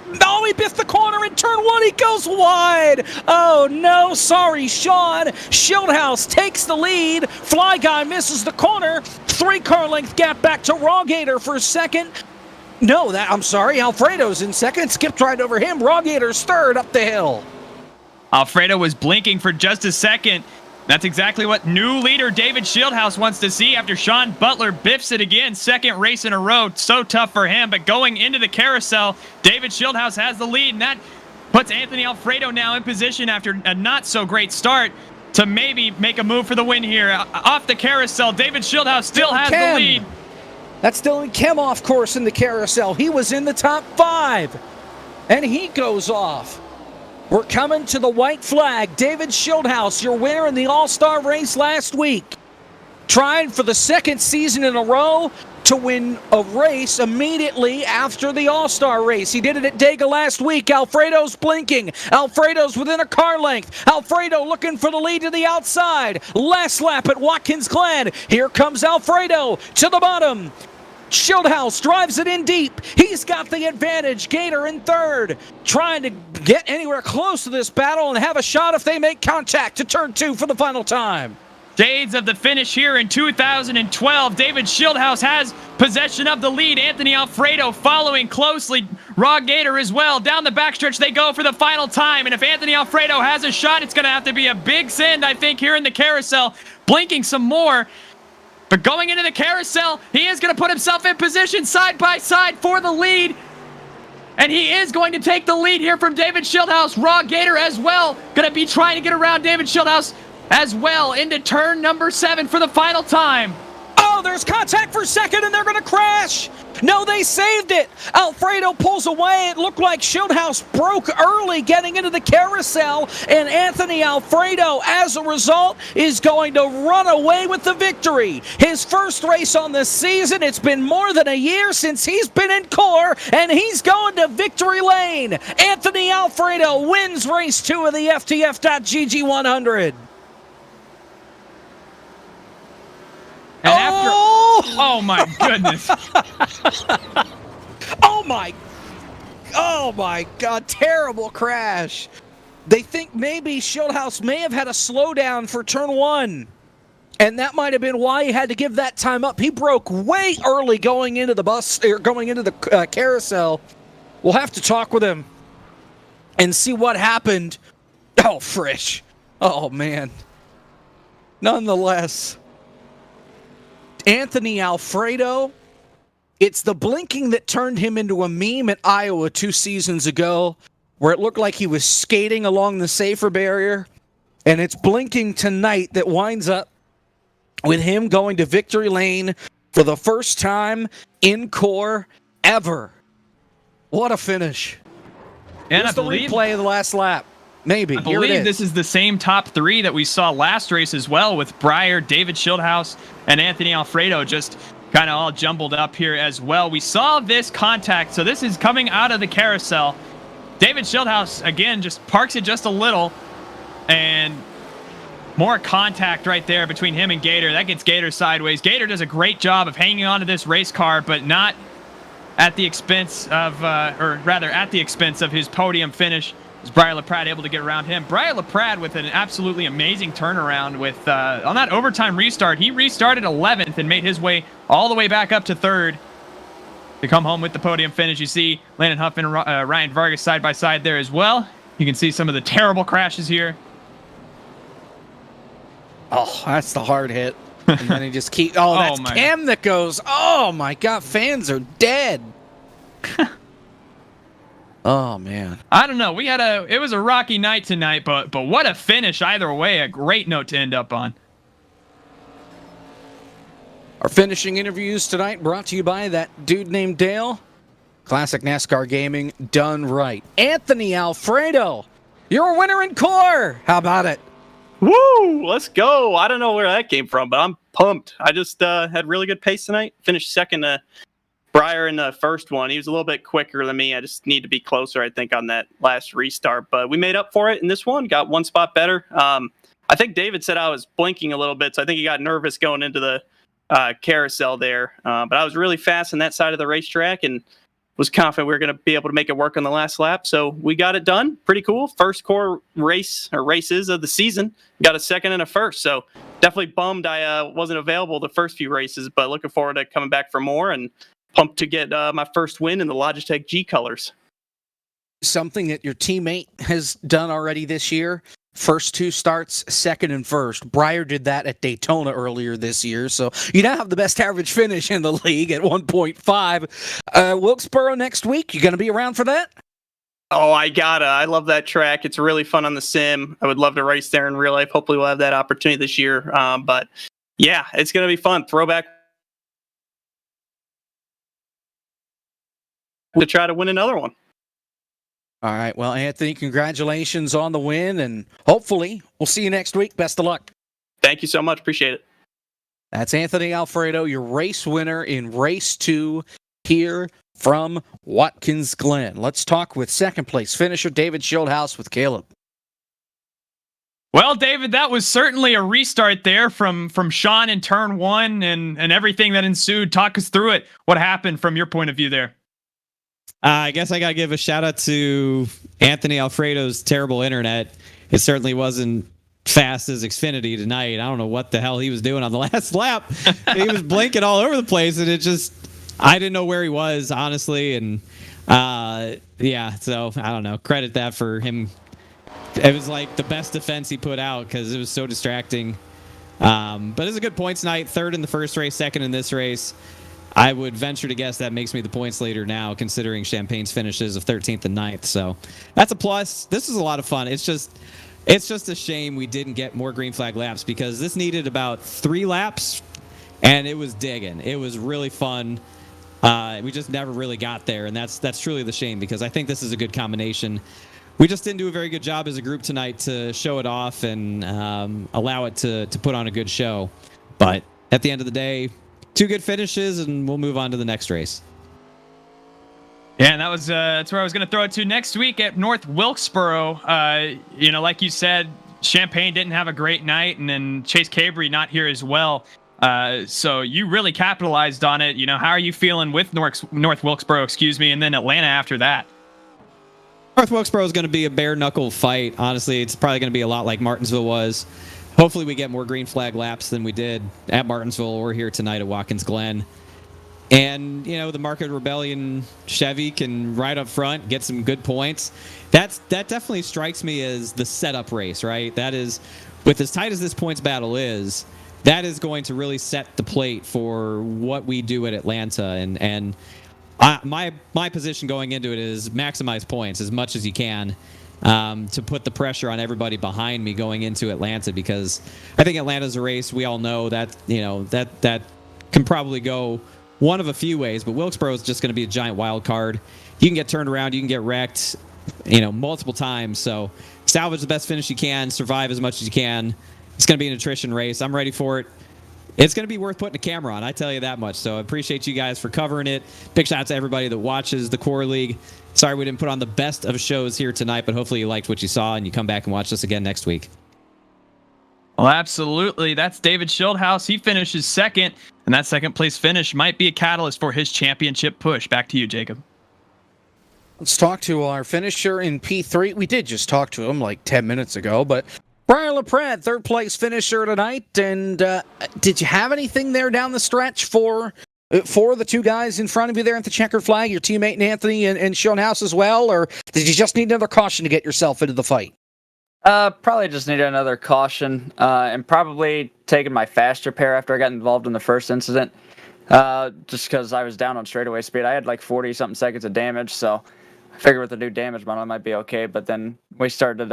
S5: he biffed the corner in turn 1. He goes wide. Oh, no. Sorry, Sean. Schildhouse takes the lead. Fly Guy misses the corner. 3 car length gap back to Rawgator for second. No, I'm sorry. Alfredo's in second. Skipped right over him. Rawgator's third up the hill.
S4: Alfredo was blinking for just a second. That's exactly what new leader David Shieldhouse wants to see after Sean Butler biffs it again. Second race in a row. So tough for him. But going into the carousel, David Shieldhouse has the lead, and that puts Anthony Alfredo now in position after a not-so-great start to maybe make a move for the win here. Off the carousel, David Shieldhouse still has the lead.
S5: That's Dylan Kem off course in the carousel. He was in the top 5, and he goes off. We're coming to the white flag. David Shieldhouse, your winner in the All-Star race last week. Trying for the second season in a row to win a race immediately after the All-Star race. He did it at Dega last week. Alfredo's blinking. Alfredo's within a car length. Alfredo looking for the lead to the outside. Last lap at Watkins Glen. Here comes Alfredo to the bottom. Shieldhouse drives it in deep. He's got the advantage. Gator in third, trying to get anywhere close to this battle and have a shot if they make contact to turn 2 for the final time.
S4: Shades of the finish here in 2012. David Shieldhouse has possession of the lead. Anthony Alfredo following closely. Raw Gator as well. Down the backstretch they go for the final time. And if Anthony Alfredo has a shot, it's going to have to be a big send, I think, here in the carousel. Blinking some more. But going into the carousel, he is going to put himself in position side by side for the lead. And he is going to take the lead here from David Shieldhouse. Raw Gator as well. Going to be trying to get around David Shieldhouse as well into turn number 7 for the final time.
S5: Oh, there's contact for second, and they're going to crash. No, they saved it. Alfredo pulls away. It looked like Shieldhouse broke early getting into the carousel, and Anthony Alfredo, as a result, is going to run away with the victory. His first race on the season. It's been more than a year since he's been in core, and he's going to victory lane. Anthony Alfredo wins race 2 of the FTF.GG 100.
S4: And oh my goodness.
S5: Oh my God, terrible crash. They think maybe Shieldhouse may have had a slowdown for turn 1. And that might have been why he had to give that time up. He broke way early going into the carousel. We'll have to talk with him and see what happened. Oh, Frisch. Oh, man. Nonetheless, Anthony Alfredo, it's the blinking that turned him into a meme at Iowa 2 seasons ago, where it looked like he was skating along the safer barrier. And it's blinking tonight that winds up with him going to victory lane for the first time in core ever. What a finish.
S4: And
S5: Here's the replay of the last lap. Maybe.
S4: I believe this is the same top 3 that we saw last race as well, with Breyer, David Shieldhouse, and Anthony Alfredo just kind of all jumbled up here as well. We saw this contact, so this is coming out of the carousel. David Shieldhouse, again, just parks it just a little, and more contact right there between him and Gator. That gets Gator sideways. Gator does a great job of hanging on to this race car, but not at the expense of, or rather at the expense of his podium finish. Is Briar LaPrade able to get around him? Briar LaPrade with an absolutely amazing turnaround with on that overtime restart. He restarted 11th and made his way all the way back up to 3rd to come home with the podium finish. You see Landon Huff and Ryan Vargas side by side there as well. You can see some of the terrible crashes here.
S5: Oh, that's the hard hit. And then he just keeps... Oh, that's Cam that goes... Oh, my God. Fans are dead. Oh, man.
S4: I don't know. It was a rocky night tonight, but what a finish either way. A great note to end up on.
S5: Our finishing interviews tonight brought to you by that dude named Dale. Classic NASCAR Gaming done right. Anthony Alfredo, you're a winner in core. How about it?
S6: Woo! Let's go. I don't know where that came from, but I'm pumped. I just had really good pace tonight. Finished second to Breyer in the first one. He was a little bit quicker than me. I just need to be closer, I think, on that last restart. But we made up for it in this one. Got one spot better. I think David said I was blinking a little bit, so I think he got nervous going into the carousel there. But I was really fast on that side of the racetrack and was confident we were going to be able to make it work on the last lap. So we got it done. Pretty cool. First core race or races of the season. Got a second and a first. So definitely bummed I wasn't available the first few races, but looking forward to coming back for more and pumped to get my first win in the Logitech G colors.
S5: Something that your teammate has done already this year. First 2 starts, second and first. Breyer did that at Daytona earlier this year, so you now have the best average finish in the league at 1.5. Wilkesboro next week, you going to be around for that?
S6: Oh, I gotta. I love that track. It's really fun on the sim. I would love to race there in real life. Hopefully we'll have that opportunity this year. But yeah, it's going to be fun. Throwback to try to win another one.
S5: All right. Well, Anthony, congratulations on the win, and hopefully we'll see you next week. Best of luck.
S6: Thank you so much. Appreciate it.
S5: That's Anthony Alfredo, your race winner in race 2 here from Watkins Glen. Let's talk with second place finisher David Schildhouse with Caleb.
S4: Well, David, that was certainly a restart there from Sean in turn 1 and everything that ensued. Talk us through it. What happened from your point of view there?
S14: I guess I got to give a shout out to Anthony Alfredo's terrible internet. It certainly wasn't fast as Xfinity tonight. I don't know what the hell he was doing on the last lap. He was blinking all over the place, and I didn't know where he was, honestly. And yeah, so I don't know. Credit that for him. It was like the best defense he put out because it was so distracting. But it's a good points night. Third in the first race, second in this race. I would venture to guess that makes me the points leader now, considering Champagne's finishes of 13th and 9th. So that's a plus. This is a lot of fun. It's just a shame we didn't get more green flag laps because this needed about 3 laps, and it was digging. It was really fun. We just never really got there, and that's truly the shame because I think this is a good combination. We just didn't do a very good job as a group tonight to show it off and allow it to put on a good show. But at the end of the day, 2 good finishes, and we'll move on to the next race.
S4: Yeah, and that's where I was going to throw it to next week at North Wilkesboro. Like you said, Champagne didn't have a great night, and then Chase Cabry not here as well. So you really capitalized on it. How are you feeling with North Wilkesboro, and then Atlanta after that?
S14: North Wilkesboro is going to be a bare-knuckle fight. Honestly, it's probably going to be a lot like Martinsville was. Hopefully we get more green flag laps than we did at Martinsville or here tonight at Watkins Glen. And, the Market Rebellion Chevy can ride up front, get some good points. That definitely strikes me as the setup race, right? That is, with as tight as this points battle is, that is going to really set the plate for what we do at Atlanta. And my position going into it is maximize points as much as you can. To put the pressure on everybody behind me going into Atlanta, because I think Atlanta's a race we all know that that can probably go one of a few ways, but Wilkesboro is just going to be a giant wild card. You can get turned around, you can get wrecked, multiple times. So salvage the best finish you can, survive as much as you can. It's going to be an attrition race. I'm ready for it. It's going to be worth putting a camera on, I tell you that much. So I appreciate you guys for covering it. Big shout out to everybody that watches the Core League. Sorry we didn't put on the best of shows here tonight, but hopefully you liked what you saw and you come back and watch us again next week.
S4: Well, absolutely. That's David Schildhouse. He finishes second, and that second place finish might be a catalyst for his championship push. Back to you, Jacob.
S5: Let's talk to our finisher in P3. We did just talk to him like 10 minutes ago, but Brian LaPrade, third place finisher tonight. And did you have anything there down the stretch for the 2 guys in front of you there at the checkered flag, your teammate Anthony and Schildhouse as well? Or did you just need another caution to get yourself into the fight?
S7: Probably just needed another caution and probably taking my faster pair after I got involved in the first incident. Just because I was down on straightaway speed. I had like 40-something seconds of damage, so I figured with the new damage model I might be okay. But then we started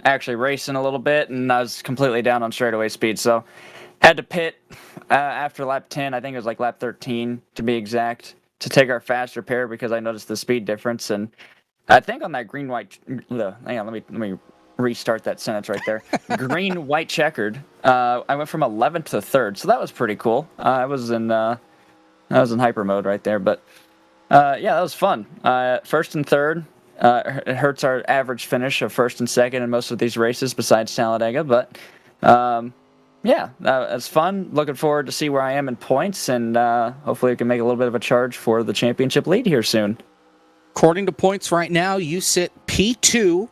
S7: actually racing a little bit, and I was completely down on straightaway speed. So had to pit after lap 10. I think it was like lap 13 to be exact, to take our faster pair because I noticed the speed difference. And I think on that green-white... hang on, let me restart that sentence right there. Green, white, checkered. I went from 11th to 3rd, so that was pretty cool. I was in hyper mode right there, but yeah, that was fun. First and third. It hurts our average finish of first and second in most of these races besides Talladega, but yeah, it's fun. Looking forward to see where I am in points, and hopefully we can make a little bit of a charge for the championship lead here soon.
S5: According to points right now, you sit P2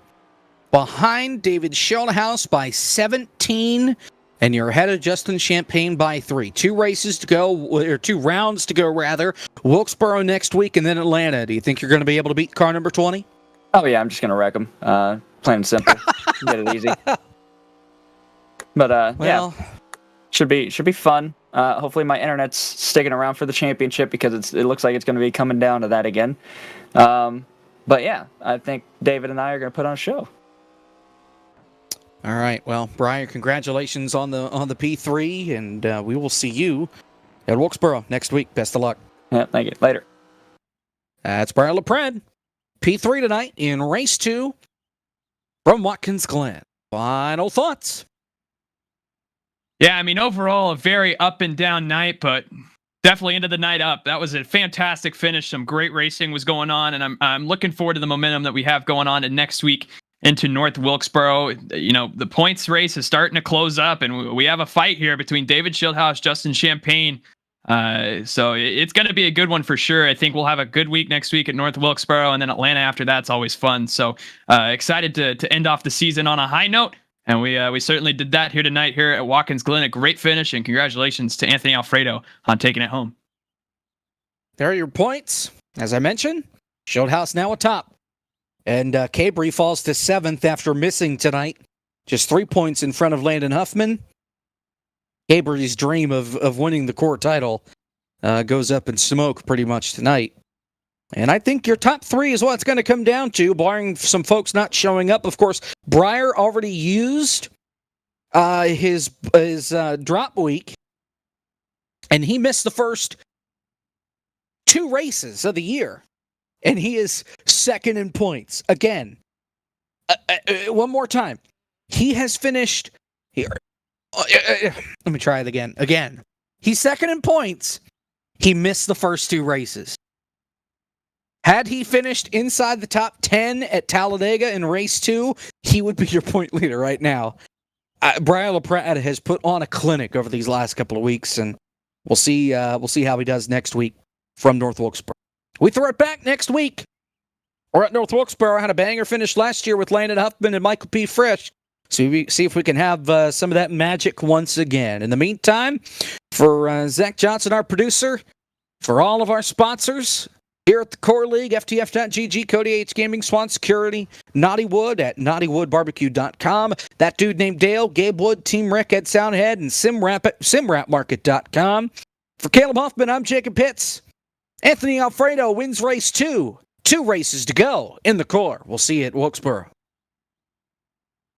S5: behind David Schildhouse by 17 and you're ahead of Justin Champagne by 3. 2 races to go, or 2 rounds to go, rather. Wilkesboro next week, and then Atlanta. Do you think you're going to be able to beat car number 20?
S7: Oh yeah, I'm just gonna wreck them. Plain and simple. Get it easy. But yeah, should be fun. Hopefully my internet's sticking around for the championship because it looks like it's going to be coming down to that again. But yeah, I think David and I are going to put on a show.
S5: All right. Well, Brian, congratulations on the P3, and we will see you at Wilkesboro next week. Best of luck.
S7: Yeah, thank you. Later.
S5: That's Brian LaPred. P3 tonight in race 2 from Watkins Glen. Final thoughts.
S4: Yeah, I mean, overall, a very up and down night, but definitely ended the night up. That was a fantastic finish. Some great racing was going on, and I'm looking forward to the momentum that we have going on in next week into North Wilkesboro. You know, the points race is starting to close up, and we have a fight here between David Schildhaus, Justin Champagne. So it's going to be a good one for sure. I think we'll have a good week next week at North Wilkesboro, and then Atlanta after that's always fun. So excited to end off the season on a high note. And we certainly did that here tonight here at Watkins Glen. A great finish, and congratulations to Anthony Alfredo on taking it home.
S5: There are your points. As I mentioned, Schildhaus now atop. And Cabry falls to 7th after missing tonight. Just 3 points in front of Landon Huffman. Cabry's dream of winning the core title goes up in smoke pretty much tonight. And I think your top 3 is what it's going to come down to, barring some folks not showing up. Of course, Breyer already used his drop week, and he missed the first 2 races of the year. And he is second in points. Again, one more time. He has finished here. Let me try it again. Again, he's second in points. He missed the first 2 races. Had he finished inside the top 10 at Talladega in race 2, he would be your point leader right now. Brian LaPrat has put on a clinic over these last couple of weeks, and we'll see how he does next week from North Wilkesboro. We throw it back next week. We're at North Wilkesboro. Had a banger finish last year with Landon Huffman and Michael P. Frisch. So we see if we can have some of that magic once again. In the meantime, for Zach Johnson, our producer, for all of our sponsors here at the Core League, FTF.GG, Cody H Gaming, Swan Security, Naughty Wood at naughtywoodbarbecue.com, that dude named Dale, Gabe Wood, Team Rick at Soundhead, and SimRapMarket.com. For Caleb Hoffman, I'm Jacob Pitts. Anthony Alfredo wins race 2. 2 races to go in the core. We'll see you at Wilkesboro.